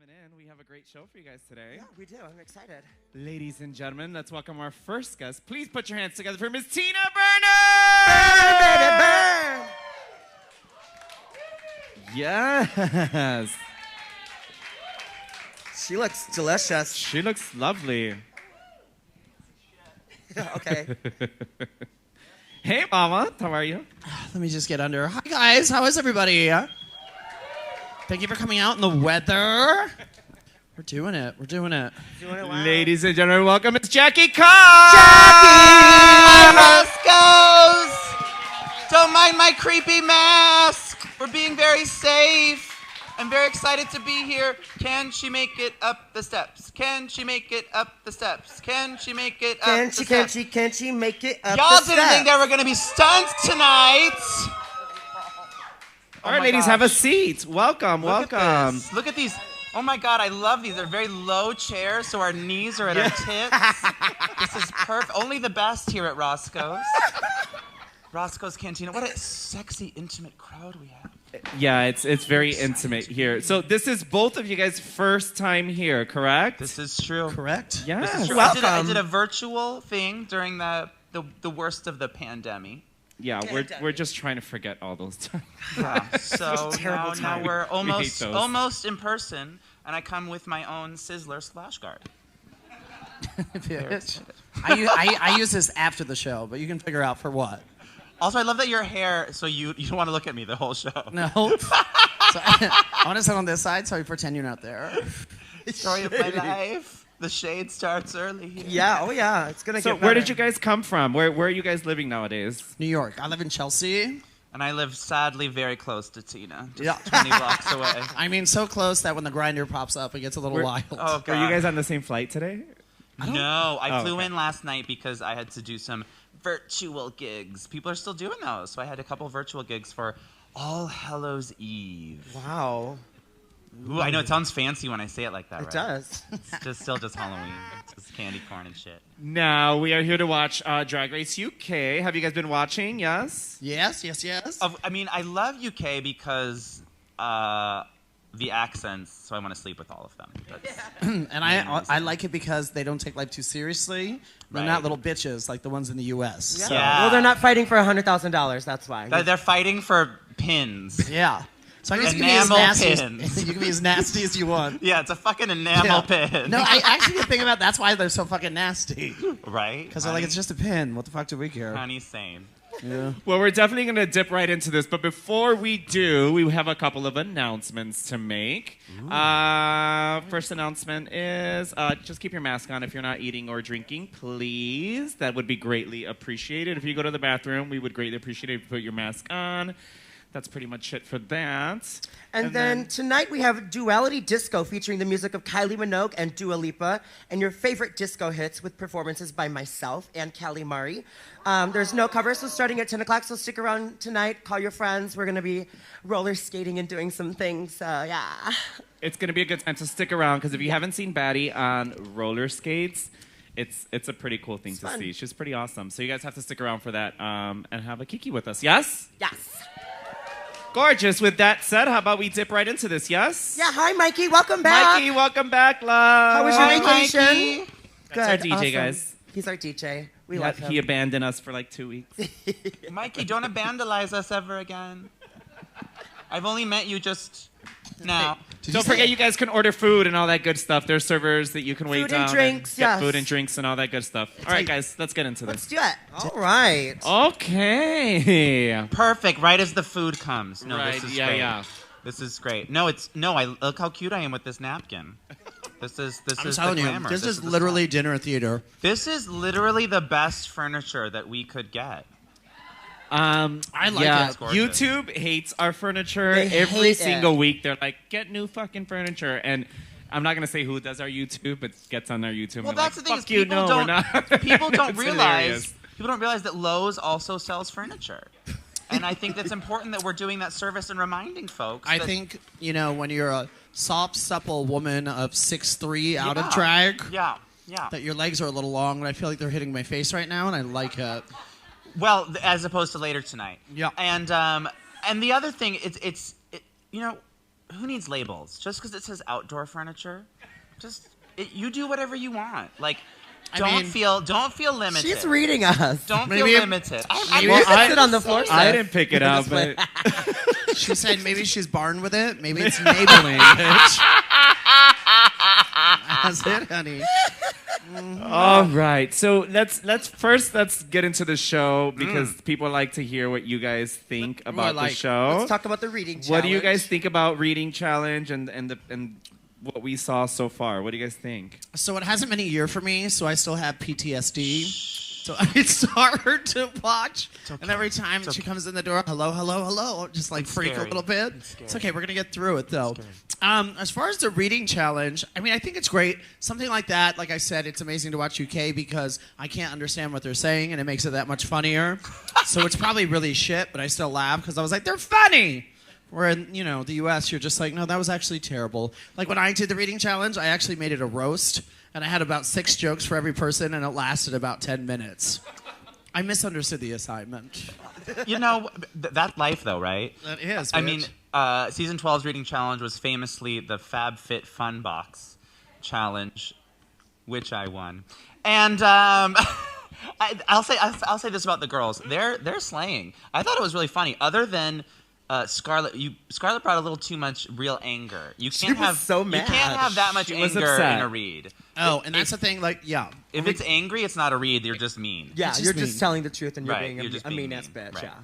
in. We have a great show for you guys today. Yeah, we do. I'm excited. Ladies and gentlemen, let's welcome our first guest. Please put your hands together for Miss Tina Burner! Burn, baby, burn! Yes. She looks delicious. She looks lovely. Okay. Hey, Mama. How are you? Let me just get under. Hi, guys. How is everybody? Thank you for coming out in the weather. We're doing it. We're doing it. Doing it well. Ladies and gentlemen, welcome Miss Jackie Cox! Hi, Roscoe's! Don't mind my creepy mask. We're being very safe. I'm very excited to be here. Can she make it up the steps? Can she make it up the steps? Can she make it up the steps? Can she make it up Y'all the steps? didn't think there were going to be stunts tonight. All right, ladies, have a seat. Welcome, welcome. Look at these. Oh my God, I love these. They're very low chairs, so our knees are at our tits. This is perfect. Only the best here at Roscoe's. Roscoe's Cantina. What a sexy, intimate crowd we have. Yeah, it's very intimate here. So this is both of you guys' first time here, correct? This is true. Correct? Yes. This is true. Welcome. I did a virtual thing during the worst of the pandemic. Yeah, we're just trying to forget all those times. Yeah. So now we're those. almost in person, and I come with my own Sizzler splash guard. I use this after the show, but you can figure out for what. Also, I love that your hair, so you don't want to look at me the whole show. No. So I want to sit on this side, so I pretend you're not there. Story of my life. The shade starts early here. Yeah, oh yeah. It's going to So get better. where did you guys come from? Where are you guys living nowadays? New York. I live in Chelsea. And I live, sadly, very close to Tina. Just Yeah. 20 blocks away. I mean, so close that when the grinder pops up, it gets a little wild. Oh, God. Are you guys on the same flight today? No, I flew okay. in last night because I had to do some virtual gigs. People are still doing those. So I had a couple virtual gigs for All Hallows Eve. Wow. Ooh, I know it sounds fancy when I say it like that, right? It does. It's still just Halloween. It's just candy corn and shit. Now, we are here to watch Drag Race UK. Have you guys been watching? Yes? Yes. I mean, I love UK because the accents, so I want to sleep with all of them. And I like it because they don't take life too seriously. They're not little bitches like the ones in the U.S. Yeah. So, Well, they're not fighting for $100,000. That's why. They're fighting for pins. Yeah. So I guess you can, Enamel be as nasty pins. you can be as nasty as you want. Yeah, it's a fucking enamel pin. No, I actually think about that's why they're so fucking nasty. Right? Because they're like, it's just a pin. What the fuck do we care? Honey, same. Yeah. Well, we're definitely going to dip right into this, but before we do, we have a couple of announcements to make. First announcement is just keep your mask on if you're not eating or drinking, please. That would be greatly appreciated. If you go to the bathroom, we would greatly appreciate it if you put your mask on. That's pretty much it for that. And then tonight we have Duality Disco featuring the music of Kylie Minogue and Dua Lipa and your favorite disco hits with performances by myself and Callie Murray. There's no cover, so starting at 10 o'clock, so stick around tonight. Call your friends. We're going to be roller skating and doing some things, yeah. It's going to be a good time, so stick around, because if you haven't seen Batty on roller skates, it's a pretty cool thing to see. She's pretty awesome. So you guys have to stick around for that and have a kiki with us, yes? Yes. Gorgeous. With that said, how about we dip right into this, yes? Yeah, hi, Mikey. Welcome back. Mikey, welcome back, love. How was your Hi, vacation? Mikey. That's our Good, DJ, awesome. guys. He's our DJ. We love him. He abandoned us for like 2 weeks. Mikey, don't abandonize us ever again. I've only met you just now. Don't forget, you guys can order food and all that good stuff. There's servers that you can wait Food down and drinks, get yes. food and drinks and all that good stuff. All right, guys, let's get into Let's this. do it. All right. Okay. Perfect, right as the food comes. No, Right, this is yeah, great. yeah. This is great. Look how cute I am with this napkin. This is I'm telling the you, glamour. this is the literally stuff. dinner theater. This is literally the best furniture that we could get. I like yeah, it. Gorgeous. YouTube hates our furniture. They Every hate single it. week, they're like, get new fucking furniture. And I'm not going to say who does our YouTube, but gets on our YouTube. Well, and that's like, the thing. fuck Is you, people no, don't. we're not. People don't It's realize. hilarious. People don't realize that Lowe's also sells furniture. And I think that's important that we're doing that service and reminding folks. I that- think, when you're a soft, supple woman of 6'3" out of Yeah. drag, Yeah. that your legs are a little long, and I feel like they're hitting my face right now, and I like it. Well, as opposed to later tonight. Yeah. And the other thing, it's who needs labels? Just because it says outdoor furniture, you do whatever you want. Like, don't feel limited. She's reading us. Don't feel limited. I sit on the floor. I didn't pick it up, but she said maybe she's barn with it. Maybe it's enabling, bitch. That's it, honey. All right. So let's get into the show because people like to hear what you guys think about the show. Let's talk about the reading challenge. What do you guys think about reading challenge and what we saw so far? What do you guys think? So it hasn't been a year for me, so I still have PTSD. So it's hard to watch. Okay. And every time she comes in the door, hello, hello, hello, just like freak a little bit. It's okay. We're going to get through it, though. As far as the reading challenge, I mean, I think it's great. Something like that, like I said, it's amazing to watch UK because I can't understand what they're saying, and it makes it that much funnier. So it's probably really shit, but I still laugh because I was like, they're funny. Where in, the US, you're just like, no, that was actually terrible. Like when I did the reading challenge, I actually made it a roast, and I had about 6 jokes for every person, and it lasted about 10 minutes. I misunderstood the assignment. That life, though, right? That is, bitch. I mean, season 12's reading challenge was famously the FabFit Fun Box challenge, which I won. And I'll say this about the girls: they're slaying. I thought it was really funny. Other than Scarlett brought a little too much real anger. She was so mad. You can't have that much anger in a read. Oh, and that's the thing. Like, yeah, if it's angry, it's not a read. You're just mean. Yeah, just you're mean. just telling the truth, and you're Right, being you're just a being mean-ass mean. bitch. Right. Yeah.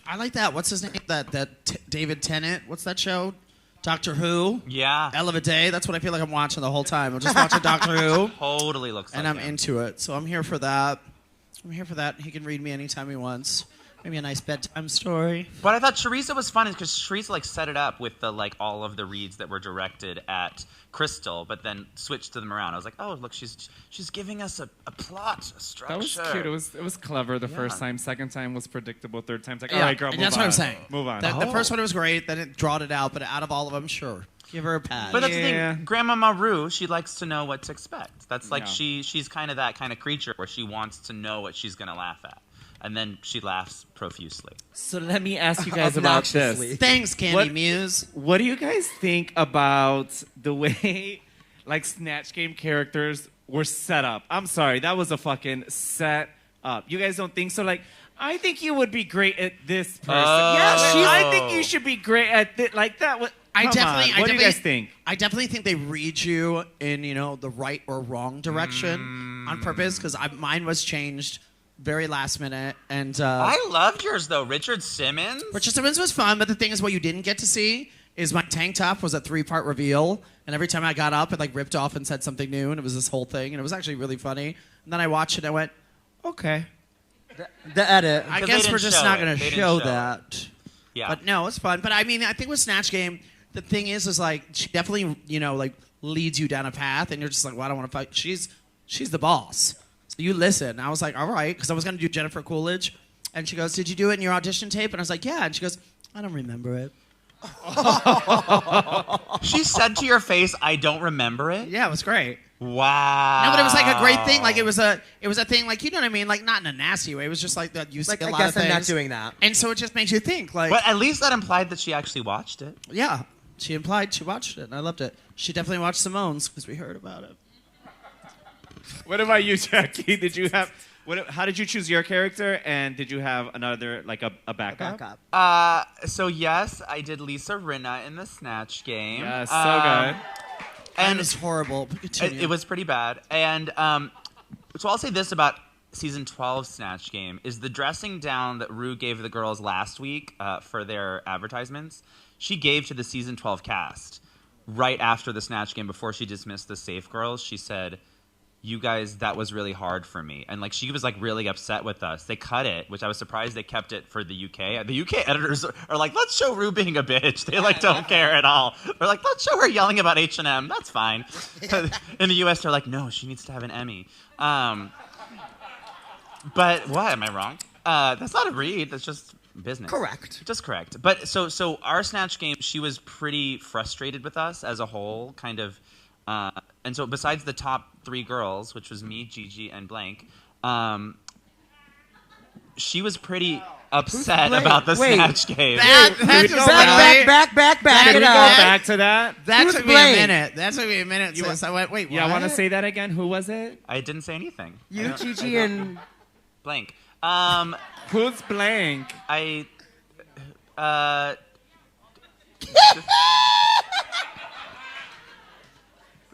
I like that. What's his name? That David Tennant. What's that show? Doctor Who. Yeah. Hell of a day. That's what I feel like I'm watching the whole time. I'm just watching Doctor Who. Totally looks like And I'm him. into it. So I'm here for that. He can read me anytime he wants. Maybe a nice bedtime story. What I thought Teresa was fun is because Teresa set it up with the all of the reads that were directed at Crystal, but then switched them around. I was like, oh look, she's giving us a plot, a structure. That was cute. It was clever the first time. Second time was predictable. Third time's like, all Yeah, right, girl, and move that's on. what I'm saying. Move on. The first one was great. Then it drawed it out. But out of all of them, sure, give her a pad. But that's the thing, Grandma Rue, she likes to know what to expect. That's she's kind of that kind of creature where she wants to know what she's gonna laugh at. And then she laughs profusely. So let me ask you guys about this. Thanks, Candy Muse. What do you guys think about the way, Snatch Game characters were set up? I'm sorry, that was a fucking set up. You guys don't think so? I think you would be great at this person. I think you should be great at this. What do you guys think? I definitely think they read you in, the right or wrong direction on purpose because mine was changed very last minute. And I loved yours, though. Richard Simmons was fun, but the thing is what you didn't get to see is my tank top was a 3-part reveal, and every time I got up, it ripped off and said something new, and it was this whole thing, and it was actually really funny. And then I watched it, and I went, okay. The edit. I guess we're just not going to show that. Yeah. But no, it's fun. But I mean, I think with Snatch Game, the thing is she definitely, leads you down a path, and you're just like, well, I don't want to fight. She's the boss. So you listen. And I was like, all right, because I was going to do Jennifer Coolidge. And she goes, did you do it in your audition tape? And I was like, yeah. And she goes, I don't remember it. She said to your face, I don't remember it? Yeah, it was great. Wow. No, but it was a great thing. It was a thing, you know what I mean? Not in a nasty way. It was just that you see a lot of things. I guess I'm not doing that. And so it just makes you think, But at least that implied that she actually watched it. Yeah. She implied she watched it, and I loved it. She definitely watched Simone's because we heard about it. What about you, Jackie? Did you have... how did you choose your character, and did you have another, a backup? So yes, I did Lisa Rinna in the Snatch Game. Yeah, so good. And it's horrible. It was pretty bad. And so I'll say this about season 12 Snatch Game is the dressing down that Rue gave the girls last week for their advertisements. She gave to the season 12 cast right after the Snatch Game before she dismissed the safe girls. She said, you guys, that was really hard for me. And she was really upset with us. They cut it, which I was surprised they kept it for the UK. The UK editors are like, let's show Rue being a bitch. They don't care at all. They're like, let's show her yelling about H&M. That's fine. In the US, they're like, no, she needs to have an Emmy. But what? Am I wrong? That's not a read. That's just business. Correct. Just correct. But so our Snatch Game, she was pretty frustrated with us as a whole, kind of. And so besides the top 3 girls, which was me, Gigi, and Blank, she was pretty upset Blake? about the Wait. Snatch Game. Back Back it Can we go up. back to that? That Who's took me Blake? a minute. That took me a minute. So I went, wait, what? Yeah, I want to say that again. Who was it? I didn't say anything. You, Gigi, and Blank. Who's blank?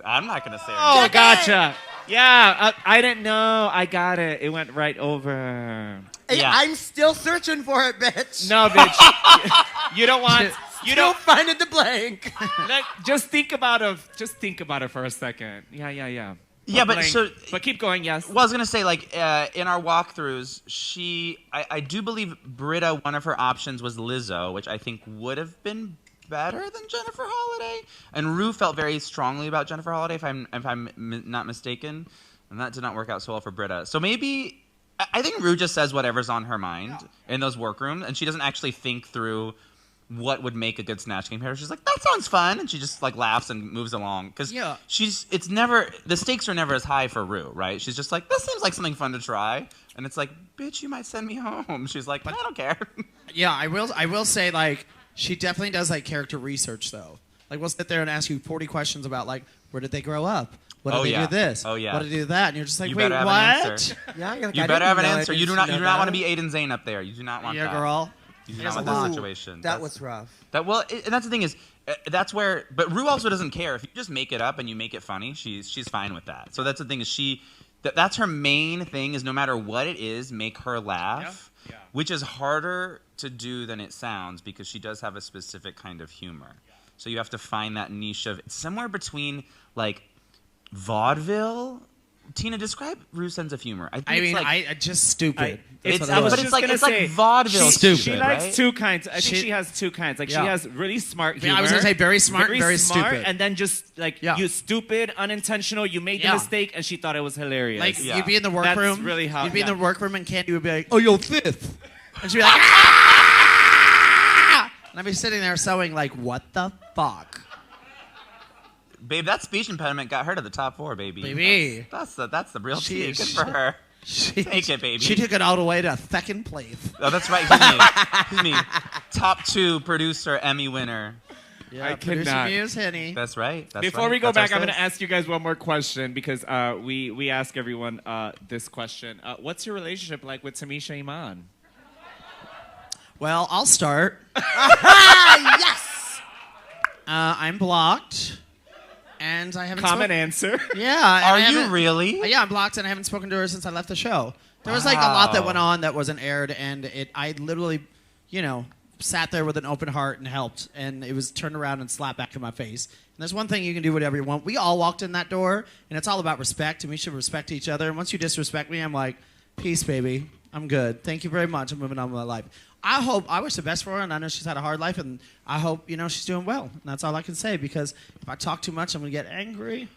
I'm not gonna say. Oh, gotcha. Yeah, I didn't know. I got it. It went right over. Hey, Yeah. I'm still searching for it, bitch. No, bitch. You don't want. You Still don't. finding the blank. Like, just think about it. Just think about it for a second. Yeah. Yeah, but blank. so. But keep going. Yes. Well, I was gonna say, like, in our walkthroughs, I do believe Britta, one of her options was Lizzo, which I think would have been better than Jennifer Holiday. And Rue felt very strongly about Jennifer Holiday, if I'm not mistaken, and that did not work out so well for Britta. So maybe I think Rue just says whatever's on her mind in those workrooms, and she doesn't actually think through what would make a good Snatch Game pair. She's like, that sounds fun, and she just like laughs and moves along because the stakes are never as high for Rue, right? She's just like, this seems like something fun to try, and it's like, bitch, you might send me home. She's like, I don't care. Yeah, I will say, like, she definitely does, like, character research, though. Like, we'll sit there and ask you 40 questions about, like, where did they grow up? What did they do this? Oh, yeah. What did they do that? And you're just like, You wait, better have what? an answer. Yeah, you're like, You I better didn't have an know answer. it. You do not Know want to that. be Aiden Zane up there. You do not want Yeah, that. girl. You do There's not a want lot. that situation. That was rough. And that's the thing is, that's where. But Rue also doesn't care if you just make it up and you make it funny. She's fine with that. So that's the thing is that's her main thing is no matter what it is, make her laugh, which is harder to do than it sounds because she does have a specific kind of humor. So you have to find that niche of somewhere between like vaudeville. Tina, describe Rue's sense of humor. I think I just stupid. It's I was but just it's gonna say, like vaudeville Stupid. She likes right? two kinds. I think she has two kinds. Like she has really smart humor. I was gonna say very smart, very stupid. and then just like you stupid, unintentional. You made the mistake, and she thought it was hilarious. Like, you'd be in the workroom. That's really how. You'd be in the workroom, and Candy would be like, oh, yo, fifth. And she'd be like, and I'd be sitting there sewing like, what the fuck? Babe, that speech impediment got her to the top 4, baby. Baby. That's the real tea. Good for her. Take it, baby. She took it all the way to second place. Oh, that's right. Excuse me. Top 2 producer, Emmy winner. Yeah, I producer cannot. Muse, Henny. That's right. Before we go That's back, our I'm going to sis. ask you guys one more question because we ask everyone this question. What's your relationship like with Tamisha Iman? Well, I'll start. Yes. I'm blocked, and I haven't. Common answer. Yeah. and Are I you haven't- really? Yeah, I'm blocked, and I haven't spoken to her since I left the show. There was like a lot that went on that wasn't aired, and I literally, sat there with an open heart and helped, and it was turned around and slapped back in my face. And there's one thing you can do whatever you want. We all walked in that door, and it's all about respect, and we should respect each other. And once you disrespect me, I'm like, peace, baby. I'm good. Thank you very much. I'm moving on with my life. I wish the best for her, and I know she's had a hard life, and I hope, she's doing well. And that's all I can say, because if I talk too much, I'm going to get angry.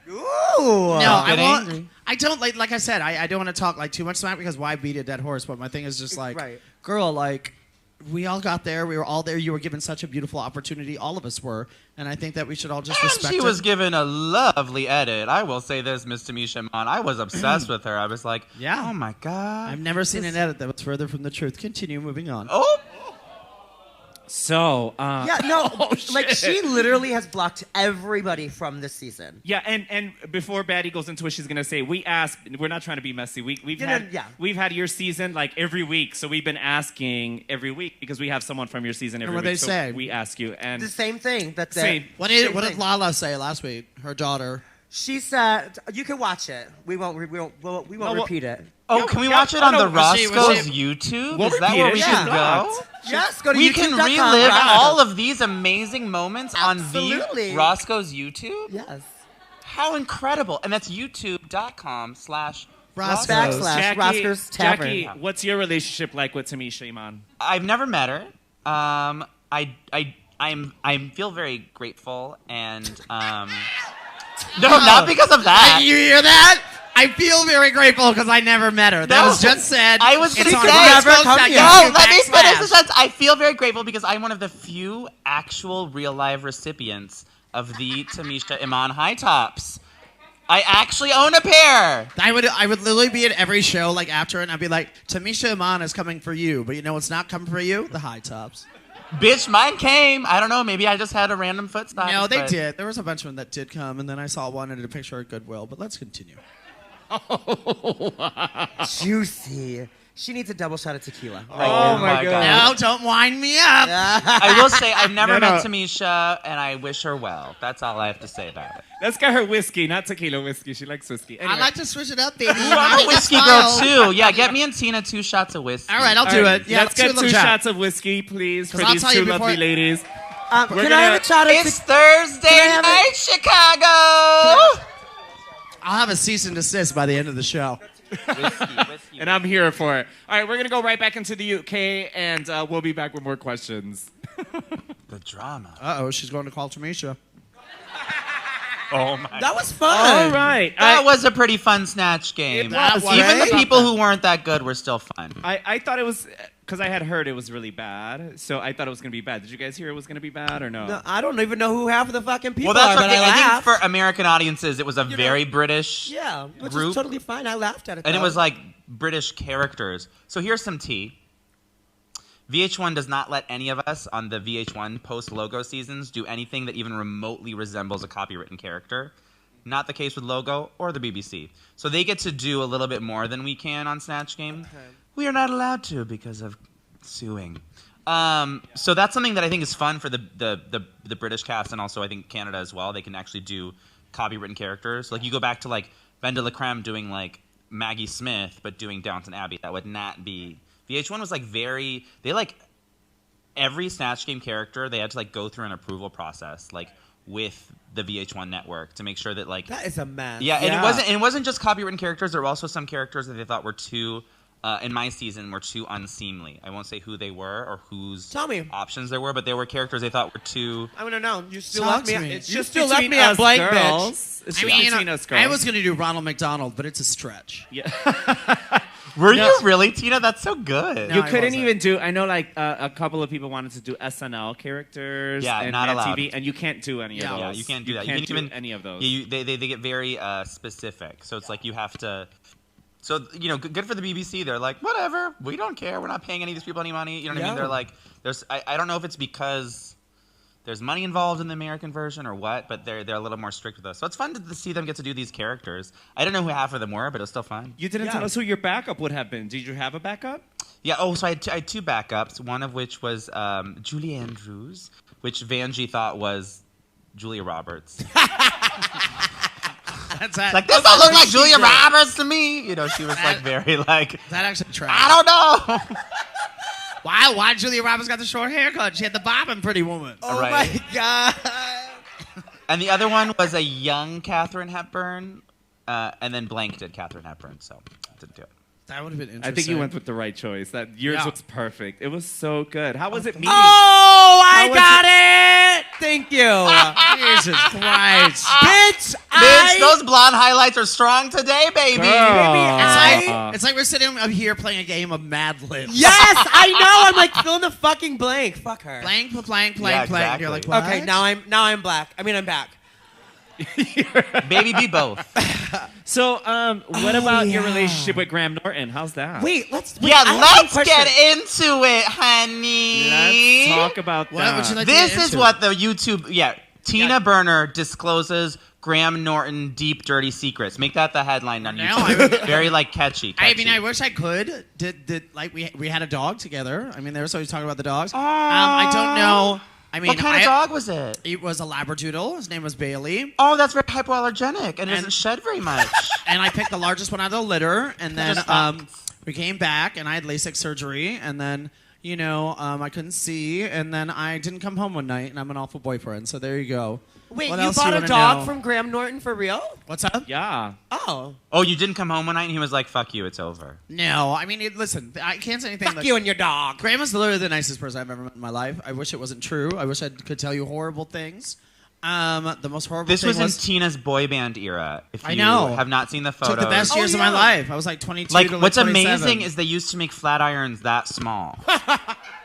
Ooh. No, I get won't. angry. I don't like I said. I don't want to talk like too much smack because why beat a dead horse? But my thing is just like, Right. girl, like we all got there. We were all there. You were given such a beautiful opportunity. All of us were, and I think that we should all just And respect she it. was given a lovely edit. I will say this, Miss Tamisha Iman. I was obsessed with her. I was like, Yeah. oh my God. I've never seen an edit that was further from the truth. Continue moving on. Oh, So, Yeah, no, like she literally has blocked everybody from this season. yeah, and before Batty goes into it, she's gonna say we're not trying to be messy. We've had your season like every week, so we've been asking every week because we have someone from your season every And week. what they so say? we ask you, and The same thing. That's Same. it. What Same did thing. Lala say last week? Her daughter. She said, "You can watch it. We won't well, repeat it." oh, can we watch it on the was she- Roscoe's YouTube? We'll Is that repeat where it. we She's should not. go? Yes, go to We YouTube.com. can relive Roscoe. all of these amazing moments on the Absolutely. Roscoe's YouTube. Yes. How incredible! And that's youtube.com/Roscoe's. Roscoe's. / Roscoe's Tavern. Jackie, what's your relationship like with Tamisha Iman? I've never met her. I feel very grateful and no, not because of that. You hear that? I feel very grateful because I never met her. That No. was just said. I was It's gonna on say- Roscoe's Never come that here. you No, can let me finish backslash. the sentence. I feel very grateful because I'm one of the few actual real live recipients of the Tamisha Iman High Tops. I actually own a pair. I would literally be at every show like after, and I'd be like, Tamisha Iman is coming for you, but you know what's not coming for you? The high tops. Bitch, mine came. I don't know. Maybe I just had a random foot size. No, they did. There was a bunch of them that did come, and then I saw one and did a picture at Goodwill. But let's continue. Oh, wow. Juicy. She needs a double shot of tequila. Oh my God. No, don't wind me up. I will say I've never No. met Tamisha, and I wish her well. That's all I have to say about it. Let's get her whiskey, not tequila whiskey. She likes whiskey. Anyway. I like to switch it up, baby. I'm a whiskey girl too. Yeah, get me and Tina 2 shots of whiskey. All right, I'll do it. Yeah, let's get two shots. shots of whiskey, please, for 'Cause I'll these tell you two before- lovely ladies. Can I have a shot of It's tequila? Thursday have night, Chicago. I'll have a cease and desist by the end of the show. Whiskey. And I'm here for it. All right, we're going to go right back into the UK, and we'll be back with more questions. The drama. Uh-oh, she's going to call Tamisha. Oh my. That was fun. All right. That was a pretty fun snatch game. It was, Even right? the people who weren't that good were still fun. I thought it was, because I had heard it was really bad, so I thought it was going to be bad. Did you guys hear it was going to be bad or no? No, I don't even know who half of the fucking people Well, that's are, but okay. I I think laughed. for American audiences, it was a very British Yeah, which group. is totally fine. I laughed at it. And it though. was like British characters. So here's some tea. VH1 does not let any of us on the VH1 post-logo seasons do anything that even remotely resembles a copywritten character. Not the case with Logo or the BBC. So they get to do a little bit more than we can on Snatch Game. Okay. We are not allowed to because of suing. So that's something that I think is fun for the British cast and also I think Canada as well. They can actually do copywritten characters. Like you go back to like Venda LaCreme doing like Maggie Smith but doing Downton Abbey. That would not be... VH1 was like very... They like... Every Snatch Game character, they had to like go through an approval process like with the VH1 network to make sure that like... That is a mess. Yeah, and it wasn't just copywritten characters. There were also some characters that they thought were too... in my season, were too unseemly. I won't say who they were or whose options there were, but there were characters they thought were too... I want to know. You still Talk left me. to me. You just still left between me at us blank, bitch. girls. It's I just mean, between us girls. I was going to do Ronald McDonald, but it's a stretch. Yeah. Were you really, Tina? That's so good. No, You I couldn't wasn't. even do. I know, like a couple of people wanted to do SNL characters. Yeah, and not Mad allowed. TV, and you can't do any of those. Yeah, you can't do that. You You can't can't do even any of those. Yeah, they get very specific. So it's like you have to. So you know, good for the BBC. They're like, whatever, we don't care. We're not paying any of these people any money. You know what I mean? They're like, there's. I don't know if it's because there's money involved in the American version or what, but they're a little more strict with us. So it's fun to see them get to do these characters. I don't know who half of them were, but it was still fun. You didn't tell us who your backup would have been. Did you have a backup? Yeah. Oh, so I had two backups. One of which was Julie Andrews, which Vanjie thought was Julia Roberts. That's that. Like, this don't look like Julia Roberts to me. You know, she was like very like, That actually trash. I don't know. Why Julia Roberts got the short haircut? She had the bobbin' Pretty Woman. Oh Right. my God. And the other one was a young Katharine Hepburn, and then blank did Katharine Hepburn, so I didn't do it. That would have been interesting. I think you went with the right choice. That yours Yeah. looks perfect. It was so good. How was it meeting? Oh, I got it. Thank you. Jesus Christ. Bitch, Bitch, those blonde highlights are strong today, baby. Girl. It's like we're sitting up here playing a game of Mad Libs. Yes, I know. I'm like fill in the fucking blank. Fuck her. Blank. Yeah, You're like, what? Okay, now I'm black. I mean, I'm back. Baby, be both. So, what about your relationship with Graham Norton? How's that? Wait, Yeah, let's question. get into it, honey. Let's talk about What that. would you like to This get is into? what the YouTube, Tina Burner discloses Graham Norton deep, dirty secrets. Make that the headline on Now YouTube. Very, like, catchy. I mean, I wish I could. Did like we had a dog together. I mean, they were always talking about the dogs. Oh. I don't know. I mean, What kind of dog was it? It was a Labradoodle. His name was Bailey. Oh, that's very hypoallergenic and it doesn't shed very much. And I picked the largest one out of the litter. And then Just facts. we came back, and I had LASIK surgery. And then, you know, I couldn't see. And then I didn't come home one night, and I'm an awful boyfriend. So there you go. Wait, What you else do bought you a wanna dog know? from Graham Norton for real? What's up? Yeah. Oh. Oh, you didn't come home one night and he was like, fuck you, it's over. No, I mean, listen, I can't say anything. Fuck you and your dog. Graham is literally the nicest person I've ever met in my life. I wish it wasn't true. I wish I could tell you horrible things. The most horrible This thing was in Tina's boy band era. If I you know. have not seen the photos. took the best years of my life. I was like 22 Like, to like what's 27. amazing is they used to make flat irons that small.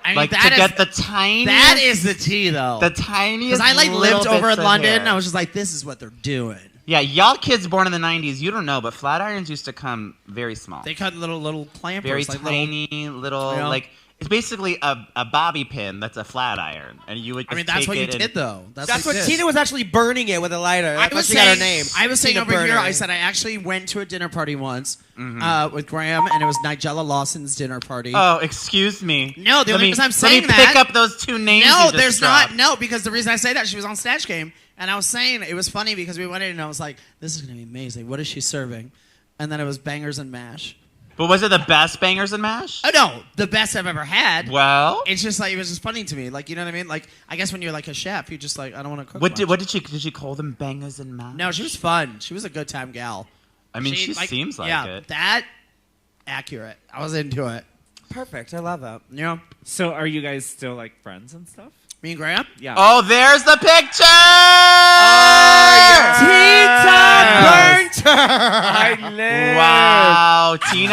I mean, like to that is- get the tiniest. That is the tea, though. the tiniest. Because I like little lived over bits in of London, hair. and I was just like, this is what they're doing. Yeah, y'all kids born in the 90s, you don't know, but flat irons used to come very small. They cut little clampers, very like tiny, little you know? like it's basically a bobby pin that's a flat iron, and you would. Just I mean, that's take what you it and- did, though. That's what what you did. Tina was actually burning it with a lighter. I That's was why she got her saying, name. I was saying Tina over here, Burner. I said I actually went to a dinner party once with Graham, and it was Nigella Lawson's dinner party. Oh, excuse me. No, the Let only me- reason I'm saying let me that- pick up those two names. No, you just there's dropped. not. No, because the reason I say that, she was on Snatch Game, and I was saying it was funny because we went in and I was like, this is going to be amazing. What is she serving? And then it was bangers and mash. But was it the best bangers and mash? Oh, no, the best I've ever had. Well, It's just like, it was just funny to me. Like, you know what I mean? Like, I guess when you're like a chef, you just like, I don't want to cook much. what did she call them? Bangers and mash? No, she was fun. She was a good time gal. I mean, she seems like yeah, it. that accurate. I was into it. Perfect. I love that. You know? So are you guys still like friends and stuff? Me and Graham? Yeah. Oh, there's the picture. Tina I live. Wow, Tina.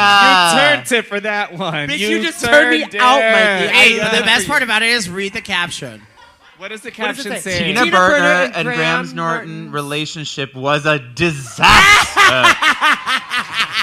You turned it for that one. Bitch, you just turned me out, Mikey. Hey, I love the best you. part about it is read the caption. What does the What does it caption say? say? Tina Tina Burner Burner and and Grams Graham Norton Norton's- relationship was a disaster.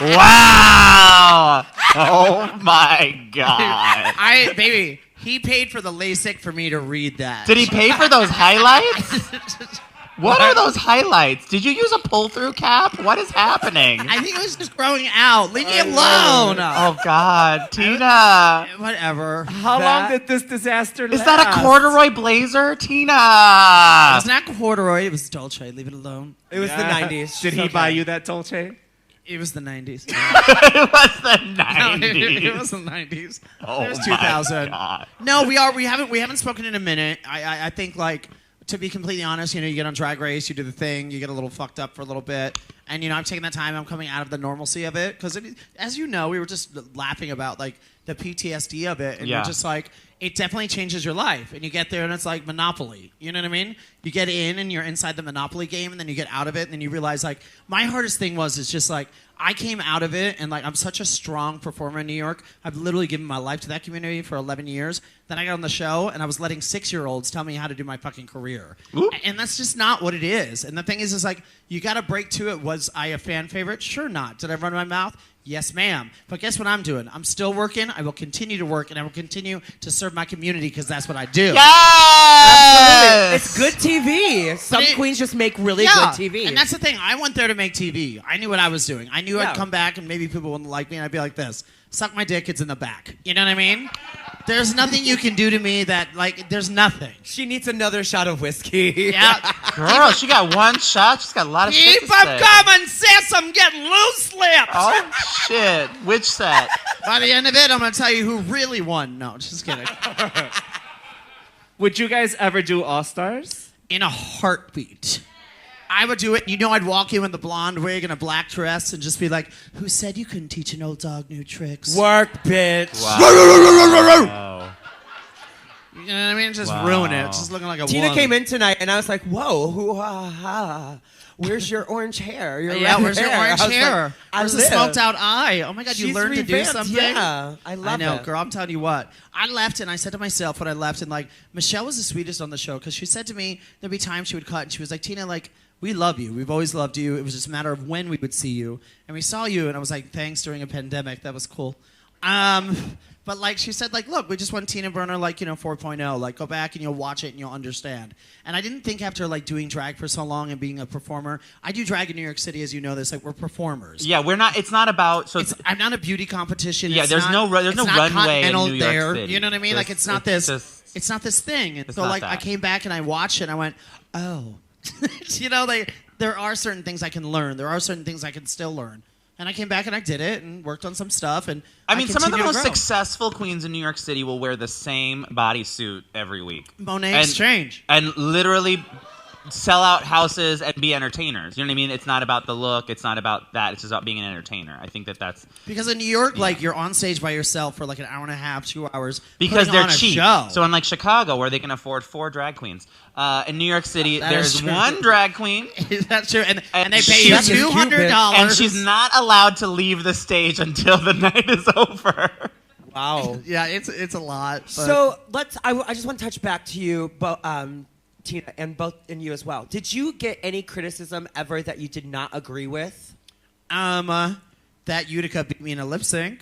Wow. Oh my God. Baby, he paid for the LASIK for me to read that. Did he pay for those highlights? What are those highlights? Did you use a pull-through cap? What is happening? I think it was just growing out. Leave me alone. Oh God, Tina. Whatever. How long did this disaster last? Is that a corduroy blazer, Tina? It was not corduroy. It was Dolce. Leave it alone. It was the 90s. Did he buy you that Dolce? It was the 90s. It was the No, 90s. it was the 90s. Oh It was my 2000. God. No, we haven't spoken in a minute. I think, like, to be completely honest, you know, you get on Drag Race, you do the thing, you get a little fucked up for a little bit, and, you know, I've taken that time. I'm coming out of the normalcy of it because, as you know, we were just laughing about, like, the PTSD of it, and Yeah. you're just like, it definitely changes your life, and you get there and it's like Monopoly. You know what I mean? You get in and you're inside the Monopoly game, and then you get out of it, and then you realize, like, my hardest thing is just like, I came out of it, and like I'm such a strong performer in New York. I've literally given my life to that community for 11 years. Then I got on the show, and I was letting 6-year-olds tell me how to do my fucking career. Oop. And that's just not what it is. And the thing is like, you got to break to it. Was I a fan favorite? Sure not. Did I run my mouth? Yes, ma'am. But guess what I'm doing? I'm still working. I will continue to work, and I will continue to serve my community because that's what I do. Yes! It's good TV. Some it- queens just make really Yeah, good TV. and that's the thing. I went there to make TV. I knew what I was doing. I knew Yeah. I'd come back and maybe people wouldn't like me, and I'd be like this. Suck my dick, it's in the back. You know what I mean? There's nothing you can do to me that, like, there's nothing. She needs another shot of whiskey. Yeah. Girl, she got one shot. She's got a lot of shit Keep to up say. coming, sis. I'm getting loose lips. Oh, shit. Which set? By the end of it, I'm going to tell you who really won. No, just kidding. Would you guys ever do All Stars? In a heartbeat. I would do it. You know, I'd walk in with a blonde wig and a black dress and just be like, who said you couldn't teach an old dog new tricks? Work, bitch. Wow. You know what I mean? Just Wow. ruin it. Just looking like a Tina woman. came in tonight, and I was like, whoa, hoo-ha-ha. Where's your orange hair? Your Yeah, red where's your hair? orange I was hair? like, I Where's the live. smoked out eye? Oh my God, you She's learned to do revamped, something? Yeah, I love I know, it. girl, I'm telling you what. I left and I said to myself when I left, and like, Michelle was the sweetest on the show because she said to me, there'd be times she would cut and she was like, Tina, like, we love you. We've always loved you. It was just a matter of when we would see you. And we saw you, and I was like, thanks, during a pandemic. That was cool. But like she said, like, look, we just want Tina Burner, like, you know, 4.0. Like, go back and you'll watch it and you'll understand. And I didn't think after like doing drag for so long and being a performer, I do drag in New York City, as you know this. Like, we're performers. Yeah, we're not. It's not about. So I'm not a beauty competition. Yeah, It's there's not- no ru- there's it's no not runway in Continental New York there. City. You know what I mean? Like, There's- it's not it's this. just- It's not this thing. And It's so not like I that. came back and I watched it and I went, oh, you know, there are certain things I can learn. There are certain things I can still learn. And I came back and I did it and worked on some stuff. And I mean, some of the continue to most grow. successful queens in New York City will wear the same bodysuit every week. Monet And- Exchange. And literally sell out houses and be entertainers. You know what I mean? It's not about the look. It's not about that. It's just about being an entertainer. I think that's Because in New York, like, you're on stage by yourself for like an hour and a half, 2 hours. because putting they're on a cheap. show. So unlike Chicago, where they can afford 4 drag queens, in New York City, That is there's true. one drag queen. That's true. And And they pay you she's a $200. And she's not allowed to leave the stage until the night is over. Wow. Yeah, it's a lot. But So I just want to touch back to you, Tina, and you as well. Did you get any criticism ever that you did not agree with? that Utica beat me in a lip sync.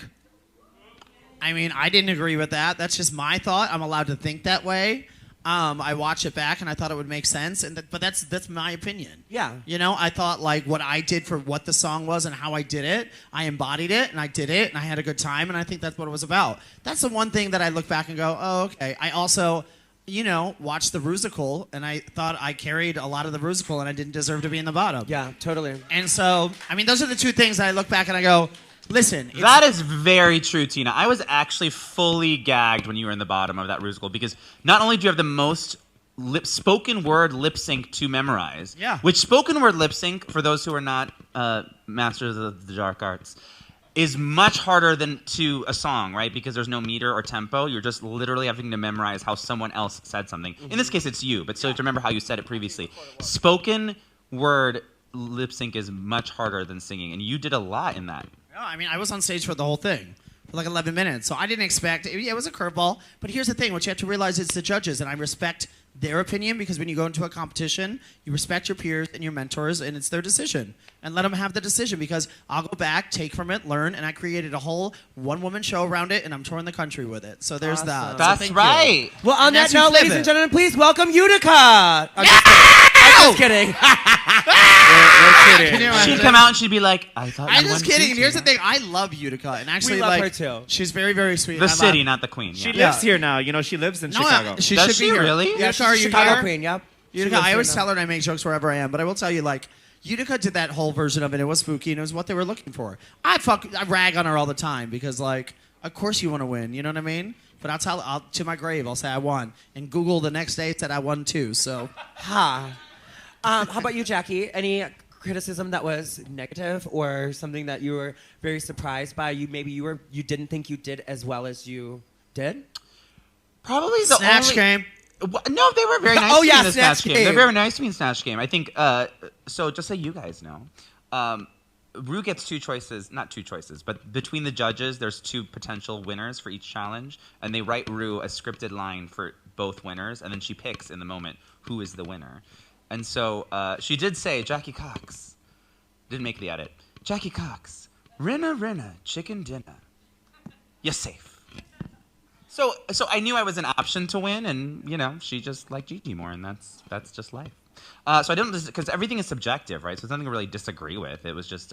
I mean, I didn't agree with that. That's just my thought. I'm allowed to think that way. I watched it back and I thought it would make sense, but that's my opinion. Yeah. You know, I thought like what I did for what the song was and how I did it, I embodied it and I did it and I had a good time and I think that's what it was about. That's the one thing that I look back and go, oh, okay. I also, you know, watched the Rusical and I thought I carried a lot of the Rusical and I didn't deserve to be in the bottom. Yeah, totally. And so, I mean, those are the two things that I look back and I go, listen. That is very true, Tina. I was actually fully gagged when you were in the bottom of that Rusical because not only do you have the most spoken word lip sync to memorize, which spoken word lip sync, for those who are not masters of the dark arts, is much harder than to a song, right? Because there's no meter or tempo. You're just literally having to memorize how someone else said something. Mm-hmm. In this case, it's you, but still you have to remember how you said it previously. Spoken word lip sync is much harder than singing, and you did a lot in that. No, I mean, I was on stage for the whole thing, for like 11 minutes. So I didn't expect, it was a curveball. But here's the thing, what you have to realize is the judges, and I respect their opinion because when you go into a competition, you respect your peers and your mentors, and it's their decision. And let them have the decision because I'll go back, take from it, learn, and I created a whole one-woman show around it, and I'm touring the country with it. So there's that. That's so right. you. Well, on And that that's who note, flip ladies it. and gentlemen, please welcome Utica. I'm just kidding. We're kidding. Can you She'd imagine? come out and she'd be like, I thought I'm you just won kidding. too, And here's the Tina. thing. I love Utica. And actually, We love like, her too. she's very, very sweet. The and I city, love- not the queen. She Yeah. lives here now. You know, she lives in No, Chicago. she Does should she be here. really? Yeah, Utica, she's are a you Chicago here? queen, yep. She Utica, lives I here always now. tell her and I make jokes wherever I am, but I will tell you, like, Utica did that whole version of it. It was spooky, and it was what they were looking for. I rag on her all the time because, like, of course you want to win. You know what I mean? But to my grave, I'll say I won. And Google the next day said I won too. So, How about you, Jackie? Any criticism that was negative or something that you were very surprised by? You didn't think you did as well as you did? Probably the Snatch only... game. No, they were very nice Oh, to yeah, me in the Snatch Snatch game. Game. They're very nice to me in Snatch Game. I think, so just so you guys know, Rue gets not two choices, but between the judges, there's two potential winners for each challenge, and they write Rue a scripted line for both winners, and then she picks in the moment who is the winner. And so she did say, Jackie Cox, didn't make the edit, Jackie Cox, Rinna, chicken dinner, you're safe. So I knew I was an option to win, and you know she just liked Gigi more, and that's just life. So I didn't, because everything is subjective, right? So it's nothing to really disagree with. It was just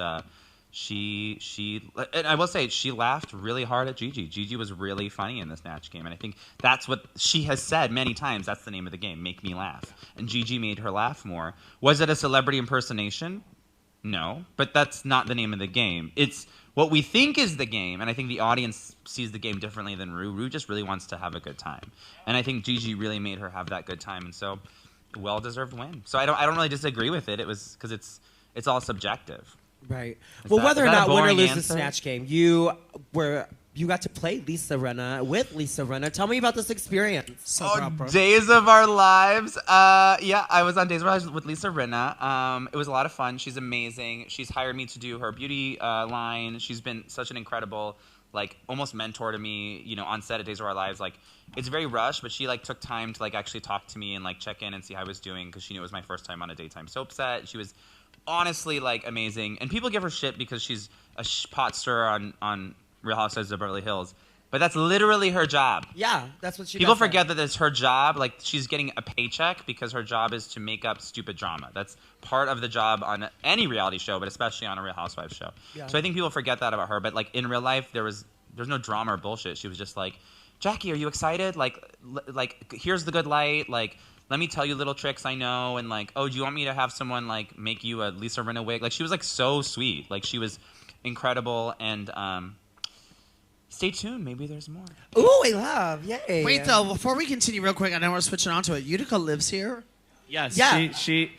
she and I will say she laughed really hard at Gigi. Gigi was really funny in the Snatch Game, and I think that's what she has said many times. That's the name of the game, make me laugh. And Gigi made her laugh more. Was it a celebrity impersonation? No, but that's not the name of the game. It's what we think is the game, and I think the audience sees the game differently than Rue. Rue just really wants to have a good time, and I think Gigi really made her have that good time, and so well-deserved win. So I don't really disagree with it. It was because it's all subjective. Right. Is Well, that- whether is or that a not win or boring lose the answer? Snatch Game, you got to play Lisa Rinna with Lisa Rinna. Tell me about this experience. So proper. Days of Our Lives. Yeah, I was on Days of Our Lives with Lisa Rinna. It was a lot of fun. She's amazing. She's hired me to do her beauty line. She's been such an incredible, like, almost mentor to me, you know, on set at Days of Our Lives. Like, it's very rushed, but she, like, took time to, like, actually talk to me and, like, check in and see how I was doing because she knew it was my first time on a daytime soap set. She was honestly, like, amazing. And people give her shit because she's a pot stirrer on Real Housewives of Beverly Hills. But that's literally her job. Yeah, that's what she People does. forget that it's her job. Like, she's getting a paycheck because her job is to make up stupid drama. That's part of the job on any reality show, but especially on a Real Housewives show. Yeah. So I think people forget that about her. But, like, in real life, there's no drama or bullshit. She was just like, Jackie, are you excited? Like, here's the good light. Like, let me tell you little tricks I know. And, like, oh, do you want me to have someone, like, make you a Lisa Rinna wig? Like, she was, like, so sweet. Like, she was incredible. And, stay tuned. Maybe there's more. Ooh, I love. Yay. Wait, though, before we continue real quick, I know we're switching on to it. Utica lives here? Yes. Yeah. She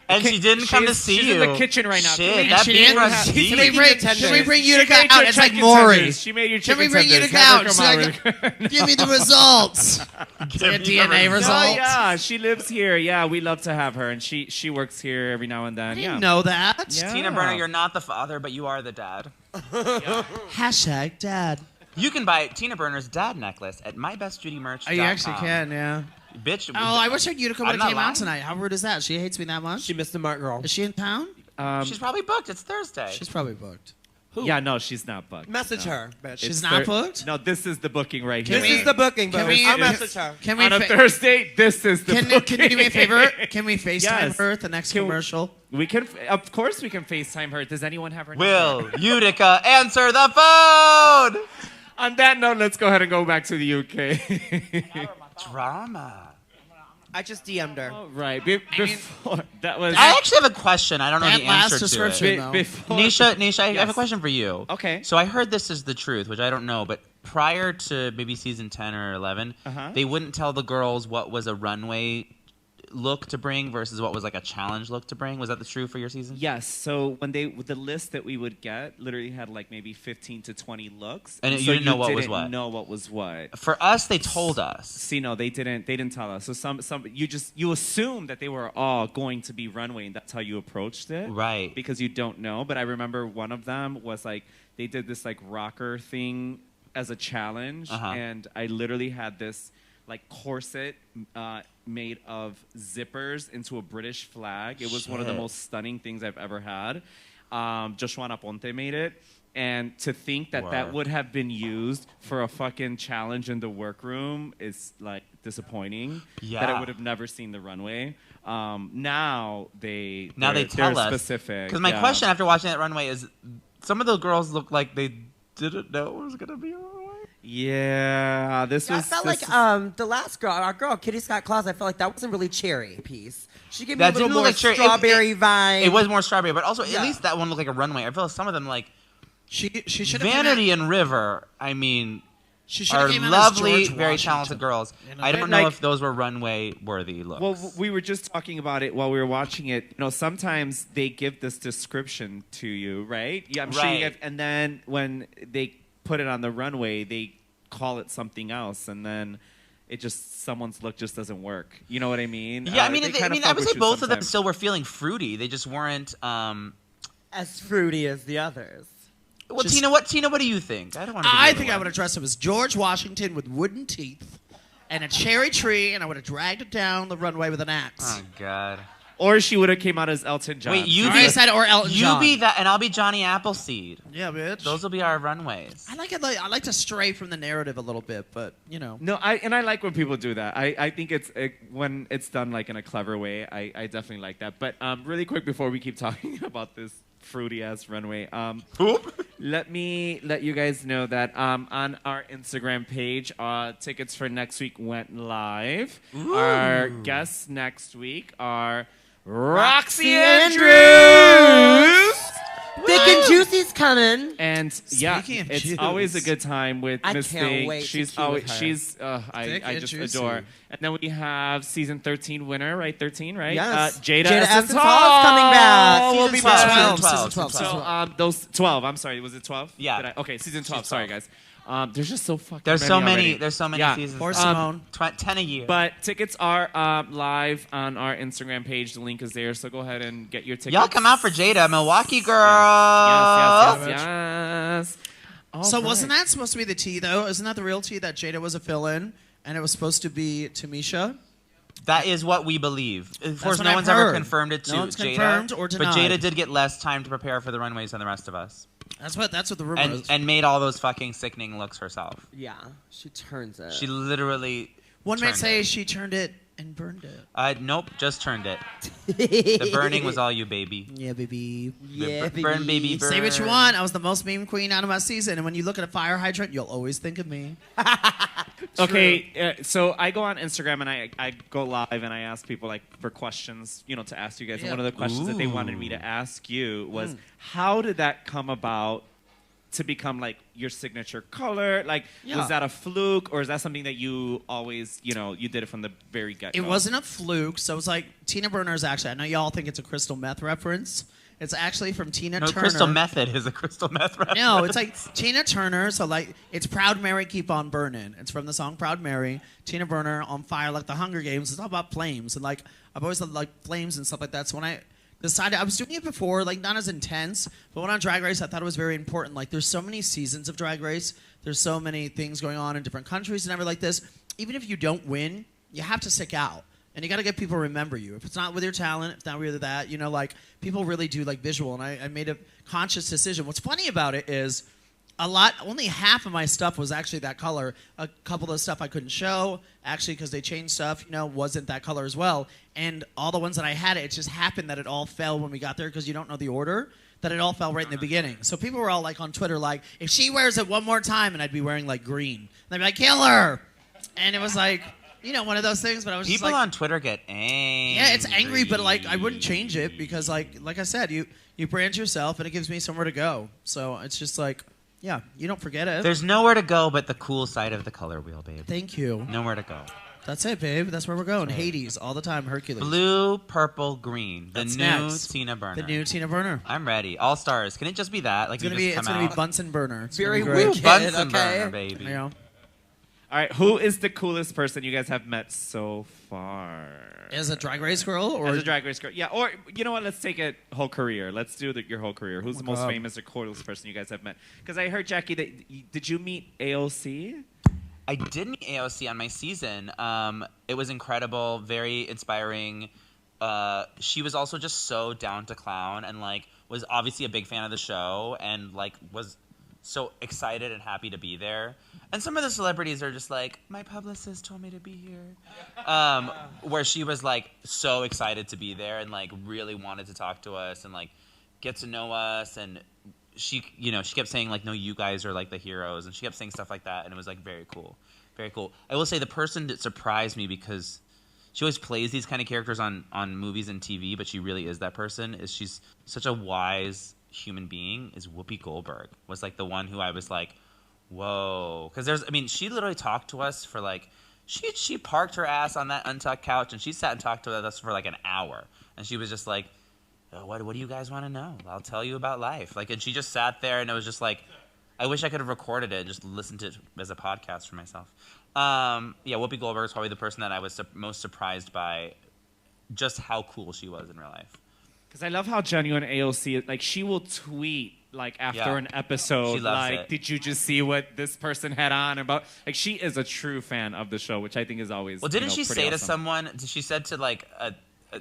And she didn't come to she's- see she's you. in the kitchen right now. Shit, Can we- that she being didn't- Rusty. she's Should we making bring, attendance. should we bring She Utica made out? your It's like chicken Maury. tenders. She made your Can we chicken bring tenders. Utica Have her out? come So out I really can- quick. Give me the results. Give Like a me DNA the result. Oh yeah, she lives here. Yeah, we love to have her, and she works here every now and then. I Yeah. didn't know that. Yeah. Tina Burner, you're not the father, but you are the dad. Hashtag dad. You can buy Tina Burner's dad necklace at mybestjudymerch.com. You actually can, yeah. Bitch. Oh, I wish Utica would I'm have not came lying. out tonight. How rude is that? She hates me that much? She missed the mark, girl. Is she in town? She's probably booked. It's Thursday. She's probably booked. Yeah, no, she's not booked. Message her, bitch. She's not booked? No, this is the booking right here. This is the booking, but I'll message her. Can we On a Thursday, this is the booking. Can you do me a favor? Can we FaceTime Yes. her at the next commercial? We can, of course, we can FaceTime her. Does anyone have her Will number? Utica answer the phone? On that note, let's go ahead and go back to the UK. Drama. I just DM'd her. All right. Before that was. I actually have a question. I don't know That the last answer to description, it. though. Before, Nisha, I have Yes. a question for you. Okay. So I heard This Is the Truth, which I don't know, but prior to maybe season 10 or 11, they wouldn't tell the girls what was a runway look to bring versus what was like a challenge look to bring. Was that the true for your season? Yes. So when the list that we would get literally had like maybe 15 to 20 looks, And so you didn't know what was what? Know what was what. For us, they told us. See, no, they didn't. They didn't tell us. So some you assume that they were all going to be runway, and that's how you approached it, Right. Because you don't know. But I remember one of them was like they did this like rocker thing as a challenge, and I literally had this like corset made of zippers into a British flag. It was one of the most stunning things I've ever had. Joshua Ponte made it. And to think that that would have been used for a fucking challenge in the workroom is like disappointing. Yeah. That I would have never seen the runway. Now they They're tell us specific. Because my question after watching that runway is, some of the girls look like they didn't know it was gonna be a runway. Yeah, this I was. felt this like the last girl, our girl, Kitty Scott Claus, I felt like that wasn't really cherry piece. She gave me That a little didn't more look like cherry. strawberry vibe. It was more strawberry, but also Yeah. at least that one looked like a runway. I feel like some of them like She should have Vanity and River. I mean, She should are have came out as lovely, George very Washington. talented girls. You know? I don't But, know like- if those were runway worthy looks. Well, we were just talking about it while we were watching it. You know, sometimes they give this description to you, right? Yeah, I'm sure you Right. get, and then when they put it on the runway, they call it something else, and then it just someone's look just doesn't work. You know what I mean? yeah, I mean, they kind of I fuck would with say you both of them sometimes. still were feeling fruity. They just weren't. as fruity as the others. Well, Just- Tina, what do you think? I don't want to. I think I would have dressed him as George Washington with wooden teeth and a cherry tree, and I would have dragged it down the runway with an axe. Oh God. Or she would have came out as Elton John. Wait, you Or be I said, or Elton you John. be that, and I'll be Johnny Appleseed. Yeah, bitch. Those will be our runways. I like it. I like to stray from the narrative a little bit, but you know. No, I like when people do that. I think when it's done like in a clever way. I definitely like that. But really quick before we keep talking about this fruity ass runway, let me let you guys know that on our Instagram page, tickets for next week went live. Our guests next week are Roxy Andrews. Thick and Juicy's coming. And yeah, Speaking of it's Jews. always a good time with I Miss can't Thing. wait to She's cue with always her. I Thick and just juicy. adore. And then we have season 13 winner, right? 13, right? Yes. Jada Jada Essence Essence Hall is coming back. Will Season be 12. back. Season 12. So those 12. I'm sorry, was it 12? Yeah. Okay, season 12. Sorry, guys. There's just so fucking. There's so many. already. There's so many Yeah. seasons. Or Simone. 10 a year. But tickets are live on our Instagram page. The link is there, so go ahead and get your tickets. Y'all come out for Jada, Milwaukee girl. Yes. All So right. wasn't that supposed to be the tea, though? Isn't that the real tea, that Jada was a fill-in, and it was supposed to be Tamisha? That is what we believe. Of course, what no I've one's ever heard. confirmed it to No one's Jada. confirmed or But denied. Jada did get less time to prepare for the runways than the rest of us. That's what the rumor is. And made all those fucking sickening looks herself. Yeah, she turns it. She literally One might turned say it. she turned it and burned it. Nope, just turned it. The burning was all you, baby. Yeah, baby. Yeah, Burn, baby, burn. Say what you want. I was the most meme queen out of my season, and when you look at a fire hydrant, you'll always think of me. Okay, so I go on Instagram and I go live and I ask people like for questions, to ask you guys. And Yeah. one of the questions that they wanted me to ask you was, how did that come about to become like your signature color? Like, Yeah. was that a fluke, or is that something that you always, you did it from the very get-go? It wasn't a fluke, so it was like Tina Burner's actually. I know y'all think it's a crystal meth reference. It's actually from Tina No, Turner. crystal method is a crystal meth reference. No, it's like Tina Turner. So like, it's Proud Mary, Keep on Burning. It's from the song Proud Mary. Tina Burner on fire like the Hunger Games. It's all about flames, and like I've always loved like flames and stuff like that. So when I decided I was doing it before, like not as intense, but when on Drag Race, I thought it was very important. Like, there's so many seasons of Drag Race. There's so many things going on in different countries and everything like this. Even if you don't win, you have to stick out. And you got to get people to remember you. If it's not with your talent, if it's not with that, you know, like, people really do like visual. And I made a conscious decision. What's funny about it is only half of my stuff was actually that color. A couple of stuff I couldn't show, actually, because they changed stuff, you know, wasn't that color as well. And all the ones that I had, it just happened that it all fell when we got there, because you don't know the order, that it all fell right in the beginning. So people were all like on Twitter, like, if she wears it one more time, and I'd be wearing like green. And they'd be like, kill her! And it was like, you know, one of those things, but I was People just like... on Twitter get angry. Yeah, it's angry, but like, I wouldn't change it, because like I said, you brand yourself, and it gives me somewhere to go. So it's just like... Yeah, you don't forget it. There's nowhere to go but the cool side of the color wheel, babe. Thank you. Nowhere to go. That's it, babe. That's where we're going. Hades, all the time. Hercules. Blue, purple, green. The That's new next. Tina Burner. The new Tina Burner. I'm ready. All stars. Can it just be that? Like, It's gonna be Bunsen Burner. It's Very gonna be great. wicked, Bunsen okay? Burner, baby. You know, All right, who is the coolest person you guys have met so far? as a Drag Race girl, or As a Drag Race girl. Yeah, or you know what? Let's take it whole career. Let's do your whole career. Who's the most God. famous or coolest person you guys have met? Because I heard, Jackie, that did you meet AOC? I did meet AOC on my season. It was incredible, very inspiring. She was also just so down to clown, and like was obviously a big fan of the show, and like was so excited and happy to be there. And some of the celebrities are just like, my publicist told me to be here. Where she was like so excited to be there and like really wanted to talk to us and like get to know us. And she kept saying like, no, you guys are like the heroes. And she kept saying stuff like that. And it was like very cool. Very cool. I will say the person that surprised me, because she always plays these kind of characters on movies and TV, but she really is that person, is she's such a wise human being, is Whoopi Goldberg. Was like the one who I was like, whoa. Because she literally talked to us for like, she parked her ass on that untucked couch and she sat and talked to us for like an hour. And she was just like, oh, what do you guys want to know? I'll tell you about life. Like, and she just sat there, and it was just like, I wish I could have recorded it and just listened to it as a podcast for myself. Yeah, Whoopi Goldberg is probably the person that I was most surprised by, just how cool she was in real life. Because I love how genuine AOC is. Like, she will tweet like after an She episode, loves like, it. did you just see what this person had on? About like, she is a true fan of the show, which I think is always. Well, didn't she pretty say to awesome. someone? She said to like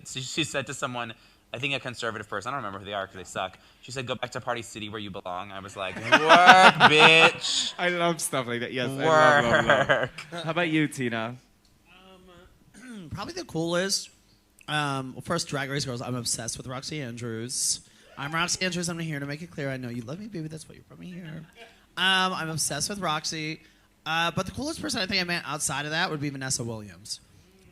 she said to someone, I think a conservative person. I don't remember who they are because they suck. She said, "Go back to Party City where you belong." I was like, "Work, bitch." I love stuff like that. Yes, Work. I love. How about you, Tina? probably the coolest. Well, first, Drag Race girls. I'm obsessed with Roxy Andrews. I'm Roxy Andrews. I'm here to make it clear. I know you love me, baby. That's why you brought me here. I'm obsessed with Roxy. But the coolest person I think I met outside of that would be Vanessa Williams.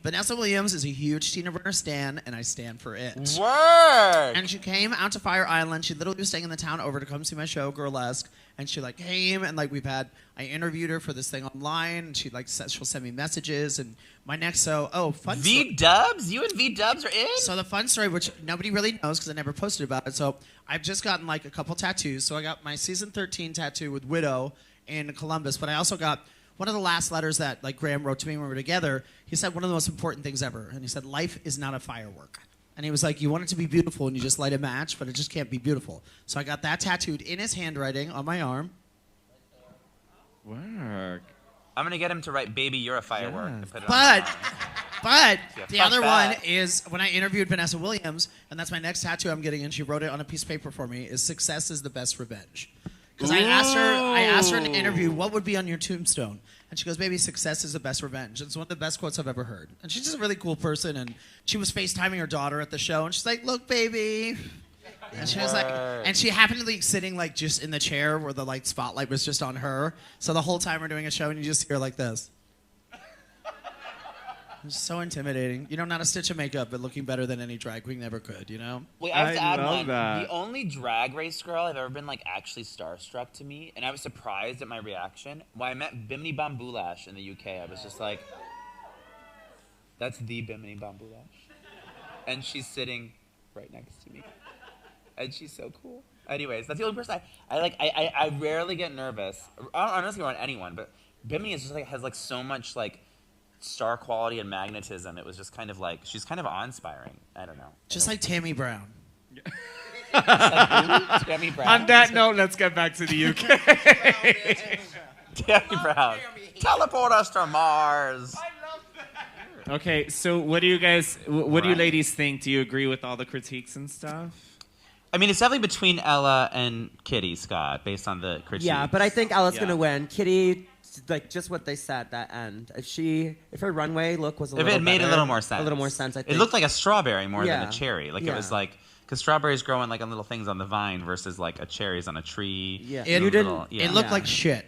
Vanessa Williams is a huge Tina Burner stan, and I stand for it. Work. And she came out to Fire Island. She literally was staying in the town over to come see my show, Girlesque. And she like came, and like I interviewed her for this thing online. And she like she'll send me messages. And my next fun V Dubs, you and V Dubs are in. So the fun story, which nobody really knows because I never posted about it. So I've just gotten like a couple tattoos. So I got my season 13 tattoo with Widow in Columbus, but I also got one of the last letters that like Graham wrote to me when we were together. He said one of the most important things ever, and he said life is not a firework. And he was like, you want it to be beautiful, and you just light a match, but it just can't be beautiful. So I got that tattooed in his handwriting on my arm. Work. I'm gonna get him to write "Baby, you're a firework." Yes. And put it But Yeah, the fuck other that. one is when I interviewed Vanessa Williams, and that's my next tattoo I'm getting, and she wrote it on a piece of paper for me, is success is the best revenge. Because I asked her in an interview, what would be on your tombstone? And she goes, baby, success is the best revenge. It's one of the best quotes I've ever heard. And she's just a really cool person, and she was FaceTiming her daughter at the show, and she's like, look, baby. And she was like, and she happened to be sitting like just in the chair where the like spotlight was just on her. So the whole time we're doing a show, and you just hear like this. It's so intimidating. You know, not a stitch of makeup, but looking better than any drag queen ever could, you know? Wait, I have to add love one. that. The only Drag Race girl I've ever been like actually starstruck to me, and I was surprised at my reaction. When I met Bimini Bambulash in the UK, I was just like, that's the Bimini Bambulash. And she's sitting right next to me. And she's so cool. Anyways, that's the only person I rarely get nervous. I don't know around anyone, but Bimini is just like has like so much like star quality and magnetism. It was just kind of like she's kind of awe-inspiring. I don't know. Just like Tammy Brown. Tammy Brown. On that note, let's get back to the UK. Tammy Brown. Teleport us to Mars. Okay, so what do you guys, what do you ladies think? Do you agree with all the critiques and stuff? I mean, it's definitely between Ella and Kitty, Scott, based on the critiques. Yeah, but I think Ella's gonna win. Kitty, like just what they said that end. If her runway look was a little If it made better, a little more sense. a little more sense, I think. It looked like a strawberry more than Yeah. a cherry. Like it Yeah. was like, because strawberries growing like on little things on the vine versus like a cherry's on a tree. Yeah. It, You didn't- it looked like shit.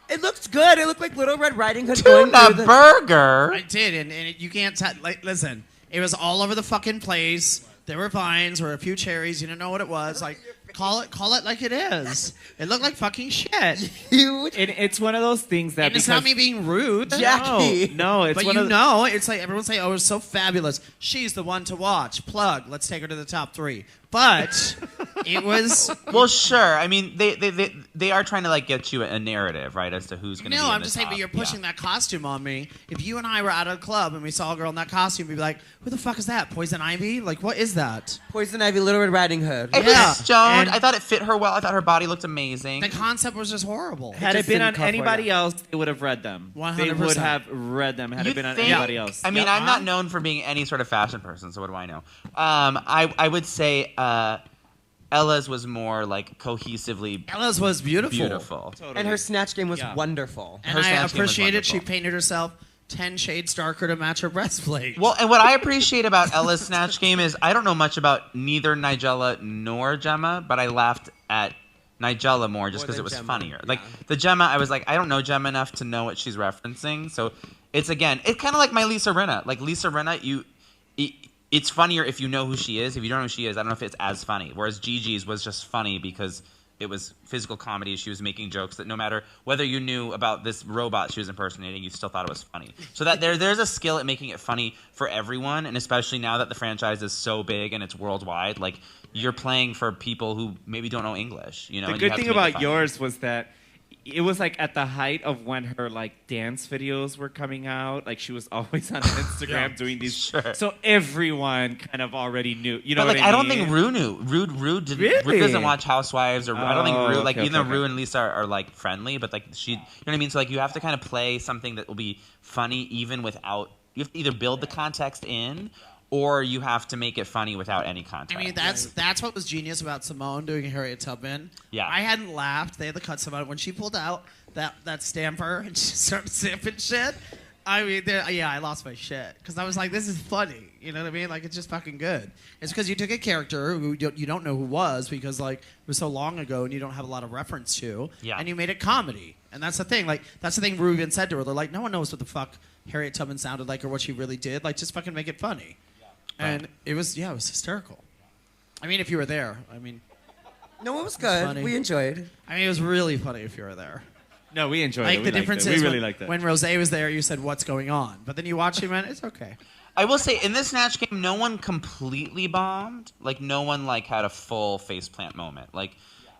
It looked good. It looked like Little Red Riding Hood going Tuna through the. burger. I did, and you can't like. Listen, it was all over the fucking place. There were vines, there were a few cherries. You didn't know what it was. Like, call it like it is. It looked like fucking shit. It's one of those things that And it's not me being rude. Jackie. No, it's But one you of know, it's like everyone's saying, "Oh, it's so fabulous. She's the one to watch." Plug. Let's take her to the top 3. But it was. Well, sure. I mean, they are trying to like get you a narrative, right, as to who's going to be No, in I'm the just saying, top. but you're pushing that costume on me. If you and I were at a club and we saw a girl in that costume, we'd be like, "Who the fuck is that? Poison Ivy? Like, what is that?" Poison Ivy, Little Red Riding Hood. It Yeah. was stoned. And- I thought it fit her well. I thought her body looked amazing. The concept was just horrible. Had it just been didn't on cuff her, anybody yeah. else, they would have read them. 100%. They would have read them had You it been on think- anybody else. I mean, Yeah. I'm not known for being any sort of fashion person, so what do I know? I would say Ella's was more like cohesively Ella's was beautiful. beautiful. And her snatch game was Yeah. wonderful. And Her I snatch game was appreciated she wonderful. painted herself 10 shades darker to match her breastplate. Well, and what I appreciate about Ella's snatch game is I don't know much about neither Nigella nor Gemma, but I laughed at Nigella more just because than it was Gemma, funnier. yeah. Like the Gemma, I was like, I don't know Gemma enough to know what she's referencing. So it's kind of like my Lisa Rinna. Like Lisa Rinna, it's funnier if you know who she is. If you don't know who she is, I don't know if it's as funny. Whereas Gigi's was just funny because it was physical comedy. She was making jokes that no matter whether you knew about this robot she was impersonating, you still thought it was funny. So that there's a skill at making it funny for everyone, and especially now that the franchise is so big and it's worldwide, like you're playing for people who maybe don't know English. You know, The and you good have thing to make it about funny. yours was that it was like at the height of when her like dance videos were coming out. Like she was always on Instagram doing these. Sure. So everyone kind of already knew. You know But like, what I don't mean? think Rue knew. Rue didn't. Really? Rue doesn't watch Housewives, or I don't think Oh, Rue. Like okay, even though okay, Rue okay. and Lisa are like friendly, but like you know what I mean. So like you have to kind of play something that will be funny even without. You have to either build the context in, or you have to make it funny without any context. I mean, that's what was genius about Simone doing Harriet Tubman. Yeah. I hadn't laughed. They had the cuts about it. When she pulled out that stamper and she started sipping shit, I mean, I lost my shit. Because I was like, this is funny. You know what I mean? Like, it's just fucking good. It's because you took a character who you don't know who was because, like, it was so long ago and you don't have a lot of reference to. Yeah. And you made it comedy. And that's the thing. Like, that's the thing Rue even said to her. They're like, no one knows what the fuck Harriet Tubman sounded like or what she really did. Like, just fucking make it funny. And it was hysterical. I mean, if you were there. I mean, No, it was good. funny. We enjoyed. it was really funny if you were there. No, we enjoyed Like it. the difference We is really when, liked it. when Rosé was there, you said, "What's going on?" But then you watch him, and it's okay. I will say in this Snatch game, no one completely bombed. Like no one like had a full faceplant moment. Like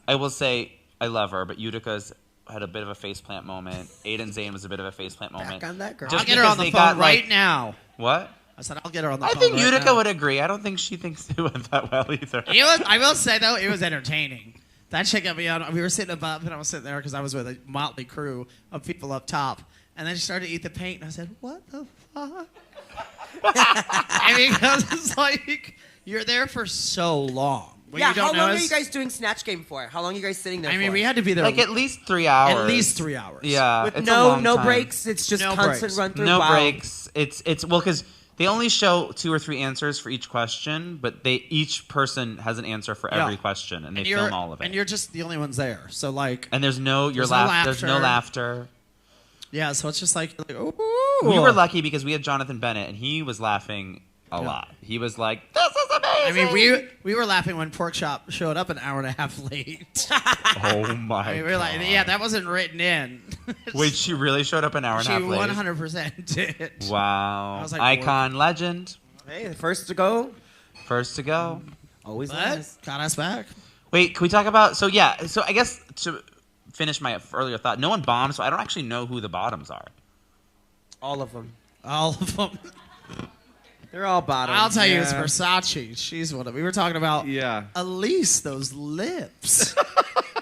I will say, I love her, but Utica's had a bit of a faceplant moment. Aiden Zane was a bit of a faceplant moment. Back on that girl. Just I'll get her on the because phone they got, right like- now. What? I said, "I'll get her on the I phone." think right Utica now. would agree. I don't think she thinks it went that well either. I will say though, it was entertaining. That chick got me on. We were sitting above, and I was sitting there because I was with a motley crew of people up top. And then she started to eat the paint, and I said, "What the fuck?" I mean, because it's like you're there for so long. When Yeah, you don't how long are notice- you guys doing Snatch Game for? How long are you guys sitting there I for? mean, we had to be there Like at least 3 hours. at least 3 hours. Yeah, With it's a no long time. breaks. It's just No constant breaks. run through. No Wow. breaks. It's well because they only show 2 or 3 answers for each question, but each person has an answer for every Yeah. question, and they you're- film all of it. And you're just the only ones there. So like, And there's no There's no There's no laughter. yeah. So it's just like ooh. We were lucky because we had Jonathan Bennett, and he was laughing a lot. He was like, "This is I amazing." mean, we were laughing when Pork Chop showed up an hour and a half late. oh my! I mean, we were like, yeah, that wasn't written in. Wait, she really showed up an hour and a She half late. 100% did. Wow! I was like, Icon, legend, Hey, the first to go. first to go. Always But nice. got us back. Wait, can we talk about? So yeah, so I guess to finish my earlier thought, no one bombed, so I don't actually know who the bottoms are. All of them. All of them. They're all bottoms. I'll tell you, it's Yeah. Versace. She's one of. We were talking about. Yeah. Elise, those lips.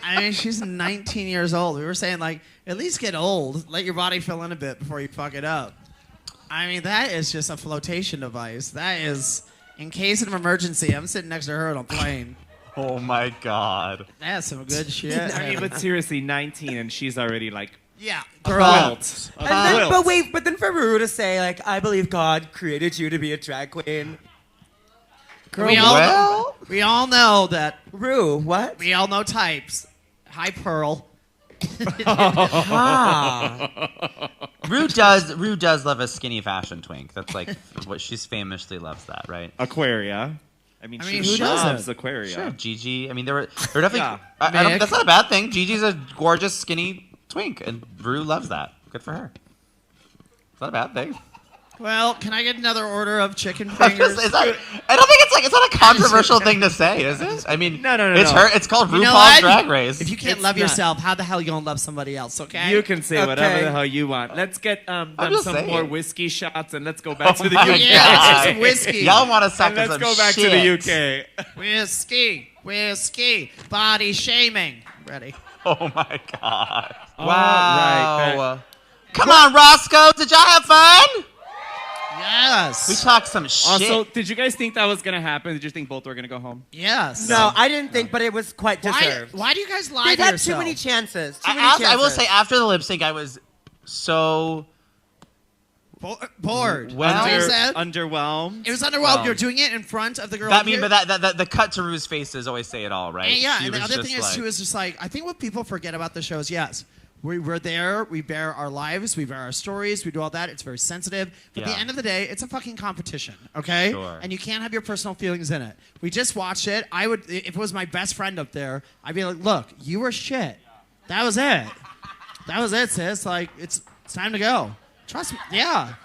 I mean, she's 19 years old. We were saying like, at least get old. Let your body fill in a bit before you fuck it up. I mean, that is just a flotation device. That is, in case of emergency, I'm sitting next to her on a plane. Oh my God. That's some good shit. I mean, but seriously, 19 and she's already like yeah, a girl. quilt. A And then, quilt. but then for Rue to say, like, I believe God created you to be a drag queen. Girl, We all know that. Rue, what? We all know types. Hi, Pearl. Rue does love a skinny fashion twink. That's like what she's famously loves that, right? Aquaria. I mean, who she doesn't? loves Aquaria. Sure, Gigi. I mean, there were definitely. Yeah. I don't, Mick. that's not a bad thing. Gigi's a gorgeous skinny twink, and Rue loves that. Good for her. It's not a bad thing. Well, can I get another order of chicken I fingers? don't think it's not a controversial thing to say, is it? I mean, No. It's her. It's called You know RuPaul's what? Drag Race. If you can't It's love not. yourself, how the hell are you gonna love somebody else? Okay. You can say whatever Okay. the hell you want. Let's get them just some saying. more whiskey shots and let's go back to the my UK. Yeah, let's have some whiskey. Y'all want to suck And let's some go back shit. to the UK. Whiskey, body shaming. Ready? Oh my God! All Wow! right, Come on, Roscoe. Did y'all have fun? Yes. We talked some shit. Also, did you guys think that was going to happen? Did you think both were going to go home? Yes. No, I didn't think, but it was quite Why, deserved. why do you guys lie They've to had yourself? too many chances. I will say, after the lip sync, I was so Bored. Well- That's what you said? Underwhelmed. It was underwhelmed. You're doing it in front of the girl. that. here. But the cut to Rue's faces always say it all, right? And yeah, She and the was other just thing is like- too is just like I think what people forget about the show is yes, we're there, we bear our lives, we bear our stories, we do all that. It's very sensitive. But at Yeah. the end of the day, it's a fucking competition, okay? Sure. And you can't have your personal feelings in it. We just watched it. I would, if it was my best friend up there, I'd be like, look, you were shit. That was it. That was it, sis. Like it's time to go. Trust me. Yeah.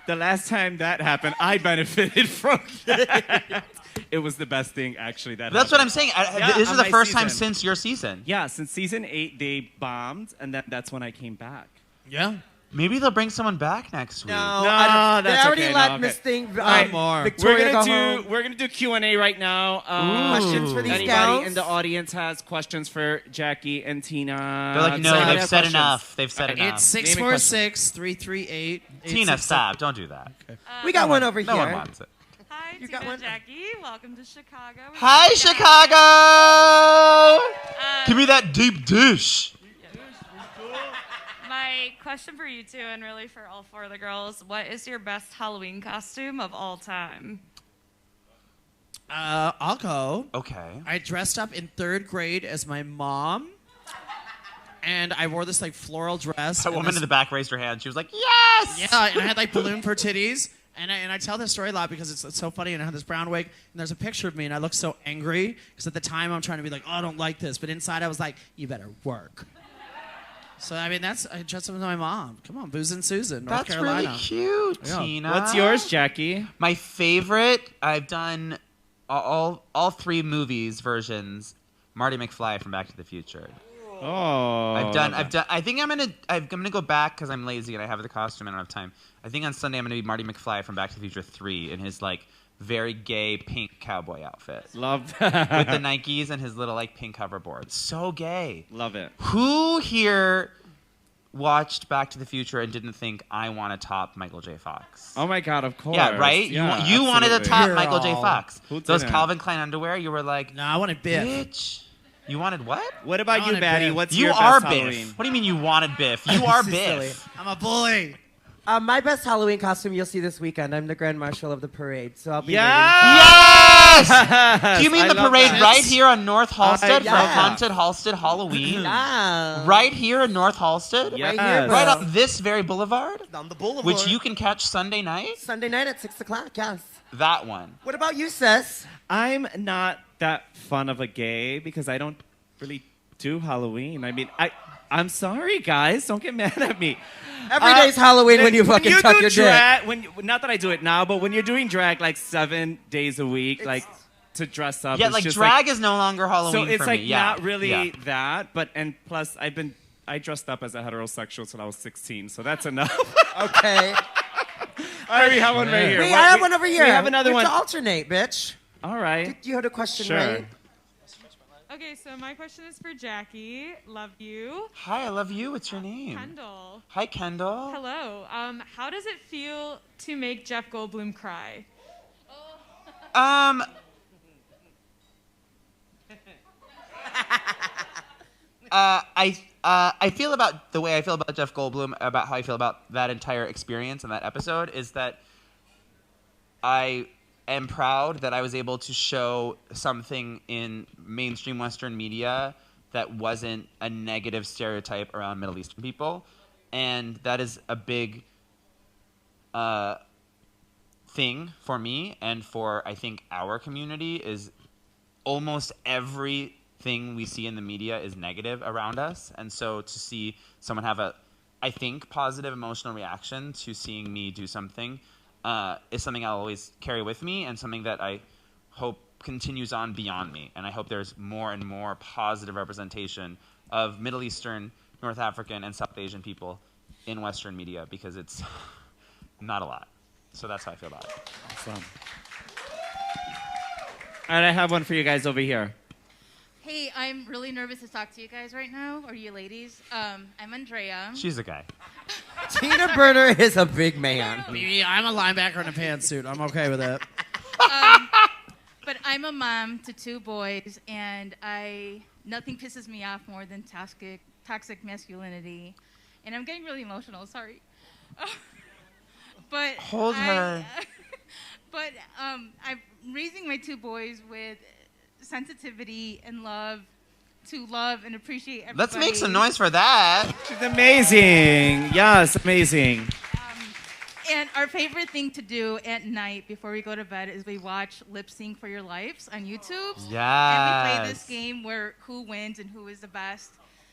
The last time that happened, I benefited from it. It was the best thing, actually. That's what I'm saying. Yeah, This is on the my first time season. since your season. Yeah, since season 8, they bombed, and then that's when I came back. Yeah. Maybe they'll bring someone back next week. No, No, I don't, they that's already okay, let no, okay. Miss Thing more. Victoria go home. We're gonna do Q&A right now. Questions for these Anybody gals? in the audience has questions for Jackie and Tina? They're like, no, Send they've out said questions. enough. They've said enough. It's Name a question. 646-338. Tina, stop. Don't do that. We got one over No here. one wants it. Hi, You got Tina one? Jackie. Welcome to Chicago. Hi, Chicago! Give me that deep dish. My question for you two, and really for all four of the girls, what is your best Halloween costume of all time? I'll go. Okay. I dressed up in 3rd grade as my mom, and I wore this like floral dress. A and woman this- in the back raised her hand. She was like, yes! Yeah, and I had like balloon for titties. And I tell this story a lot because it's so funny. And I had this brown wig, and there's a picture of me, and I look so angry because at the time I'm trying to be like, oh, I don't like this, but inside I was like, you better work. So I mean, I dressed up with my mom. Come on, Booze and Susan, North That's Carolina. really cute, Yeah. Tina. What's yours, Jackie? My favorite, I've done all 3 movies versions. Marty McFly from Back to the Future. Oh. I've done. I think I'm gonna go back because I'm lazy and I have the costume and I don't have time. I think on Sunday I'm gonna be Marty McFly from Back to the Future 3 in his like very gay pink cowboy outfit Love that. with the Nikes and his little like pink hoverboard. So gay. Love it. Who here watched Back to the Future and didn't think I want to top Michael J. Fox? Oh my God, of course. Yeah, right. Yeah, you wanted to absolutely. top Michael J. Girl. Fox. Who Those didn't? Calvin Klein underwear. You were like, No, I wanted Biff. bitch. You wanted what? What I about you, wanted Batty? Biff. What's You your are best Biff. Halloween? What do you mean you wanted Biff? You are This is silly. Biff. I'm a bully. My best Halloween costume you'll see this weekend. I'm the Grand Marshal of the parade, so I'll be Yes! Do you mean I the love parade that. right here on North Halstead for yeah. Haunted Halstead Halloween? waiting. Yeah. Right here in North Halstead? Yes. Right here, bro. Right on this very boulevard? On the boulevard. Which you can catch Sunday night? Sunday night at 6 o'clock, yes. That one. What about you, sis? I'm not that fun of a gay because I don't really do Halloween. I mean, I'm sorry, guys. Don't get mad at me. Every day's Halloween when you fucking tuck do your dick. drag, not that I do it now, but when you're doing drag like 7 days a week, like to dress up. Yeah, it's like just drag is no longer Halloween So it's for like me. Yeah. not really Yeah. that, but and plus I dressed up as a heterosexual till I was 16, so that's enough. Okay. All right, we have one right here. Wait, I have one over here. We have another one. To alternate, bitch. All right. You had a question, Sure. right? Okay, so my question is for Jackie. Love you. Hi, I love you. What's your name? Kendall. Hi, Kendall. Hello. How does it feel to make Jeff Goldblum cry? I feel about the way I feel about Jeff Goldblum, about how I feel about that entire experience and that episode, is that I am proud that I was able to show something in mainstream Western media that wasn't a negative stereotype around Middle Eastern people. And that is a big thing for me and for, I think, our community, is almost everything we see in the media is negative around us. And so to see someone have a, I think, positive emotional reaction to seeing me do something is something I'll always carry with me, and something that I hope continues on beyond me. And I hope there's more and more positive representation of Middle Eastern, North African, and South Asian people in Western media, because it's not a lot. So that's how I feel about it. Awesome. All right, I have one for you guys over here. Hey, I'm really nervous to talk to you guys right now, or you ladies. I'm Andrea. She's a guy. Tina Burner is a big man. I'm a linebacker in a pantsuit. I'm okay with that. But I'm a mom to 2 boys, and nothing pisses me off more than toxic masculinity. And I'm getting really emotional, sorry. But Hold her. But I'm raising my 2 boys with sensitivity and love, to love and appreciate everybody. Let's make some noise for that. She's amazing. Yes, amazing. And our favorite thing to do at night before we go to bed is we watch Lip Sync for Your Lives on YouTube. Yes. And we play this game where who wins and who is the best.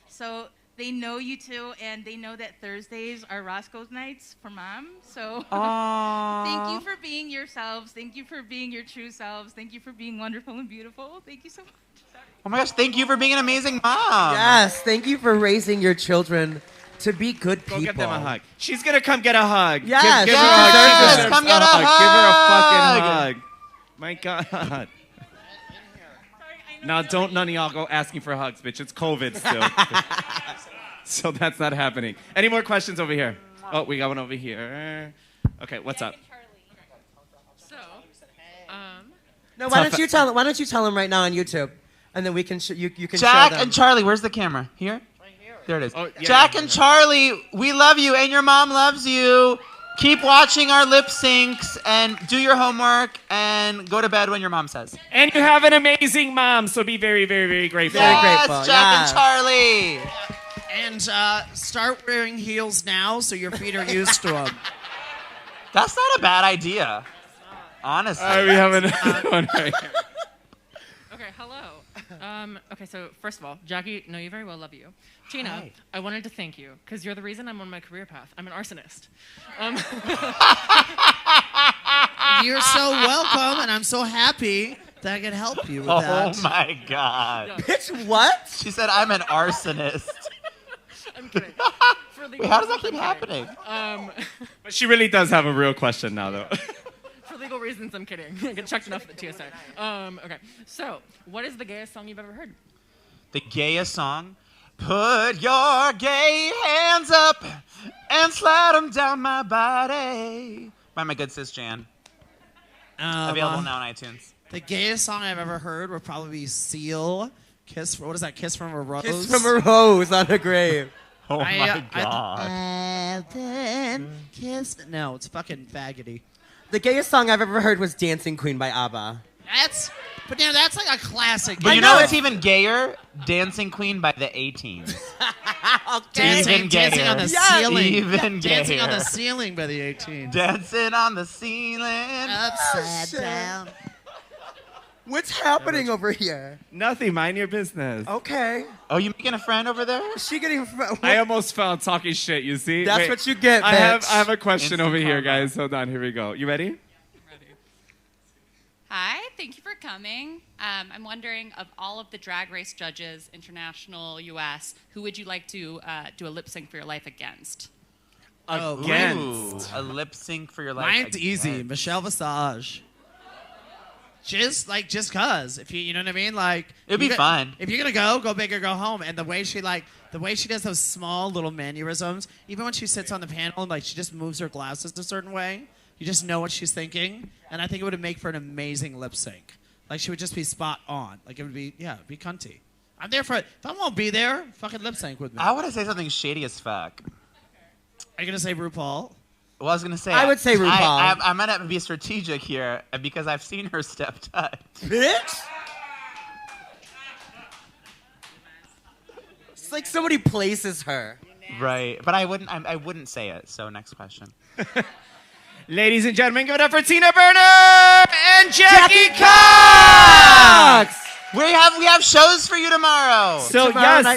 So they know you two, and they know that Thursdays are Roscoe's nights for mom. So thank you for being yourselves. Thank you for being your true selves. Thank you for being wonderful and beautiful. Thank you so much. Sorry. Oh my gosh, thank you for being an amazing mom. Yes, thank you for raising your children to be good people. Go get them a hug. She's going to come get a hug. Yes. Give her Yes, a hug. She deserves come get a hug. Give her a fucking hug. My God. Now, don't none of y'all go asking for hugs, bitch. It's COVID still. So that's not happening. Any more questions over here? Oh, we got one over here. Okay, what's up? So, No, why don't you tell them right now on YouTube, and then we can you can Jack show them. and Charlie, where's the camera? Here? Right here. There it is. Oh, yeah, Jack yeah, and yeah. Charlie, we love you, and your mom loves you. Keep watching our lip syncs, and do your homework, and go to bed when your mom says. And you have an amazing mom, so be very, very, very grateful. Very Yes, grateful, Jack yes. and Charlie. And start wearing heels now so your feet are used to them. That's not a bad idea. Honestly. All right, we have another one right here. Okay, hello. Okay, so first of all, Jackie, know you very well, love you. Tina, Hi. I wanted to thank you because you're the reason I'm on my career path. I'm an arsonist. You're so welcome, and I'm so happy that I can help you with that. Oh my God. Bitch, what? She said I'm an arsonist. I'm kidding. For legal Wait, how does that reasons, keep I'm kidding. happening? But she really does have a real question now, though. For legal reasons, I'm kidding. I get checked enough at the TSA. Okay, so what is the gayest song you've ever heard? The gayest song? Put your gay hands up and slide them down my body. By my good sis Jan. Available now on iTunes. The gayest song I've ever heard would probably be Seal. What is that? Kiss from a Rose? Kiss from a rose on a grave. Oh my God. No, it's fucking faggoty. The gayest song I've ever heard was Dancing Queen by ABBA. But damn, that's like a classic. But you know what's even gayer? Dancing Queen by the A-Teens. Dancing on the Yes. ceiling. Even Dancing on the gayer. ceiling by the 18. Dancing on the ceiling. Upside shit. down. What's happening over here? Nothing. Mind your business. Okay. Oh, you making a friend over there? Is she getting... I almost fell talking shit, you see? That's Wait, what you get, I bitch. have a question Instant over here, karma. guys. Hold on. Here we go. You ready? Hi, thank you for coming. I'm wondering, of all of the Drag Race judges, international, U.S., who would you like to do a lip sync for your life against? against. A lip sync for your life. Mine's easy. Michelle Visage. Just cause if you know what I mean, like it'd be fun. If you're gonna go big or go home. And the way she does those small little mannerisms, even when she sits on the panel, like she just moves her glasses a certain way. You just know what she's thinking, and I think it would make for an amazing lip sync. Like she would just be spot on. Like it'd be cunty. I'm there for it. If I won't be there, fucking lip sync with me. I want to say something shady as fuck. Are you gonna say RuPaul? Well, I was gonna say. I would say RuPaul. I might have to be strategic here because I've seen her step touch. Bitch. It's like somebody places her. Right, but I wouldn't say it. So next question. Ladies and gentlemen, give it up for Tina Burner and Jackie Cox! We have shows for you tomorrow. So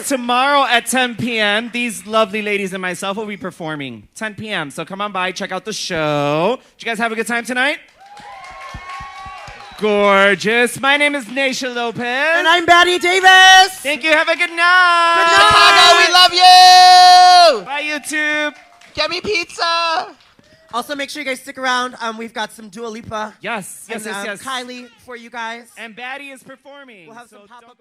tomorrow at 10 p.m., these lovely ladies and myself will be performing. 10 p.m. So come on by, check out the show. Did you guys have a good time tonight? Gorgeous. My name is Naysha Lopez. And I'm Batty Davis. Thank you. Have a good night. Good night. Chicago, we love you. Bye, YouTube. Get me pizza. Also, make sure you guys stick around. We've got some Dua Lipa. Yes. And, Kylie for you guys. And Batty is performing. We'll have some pop-up.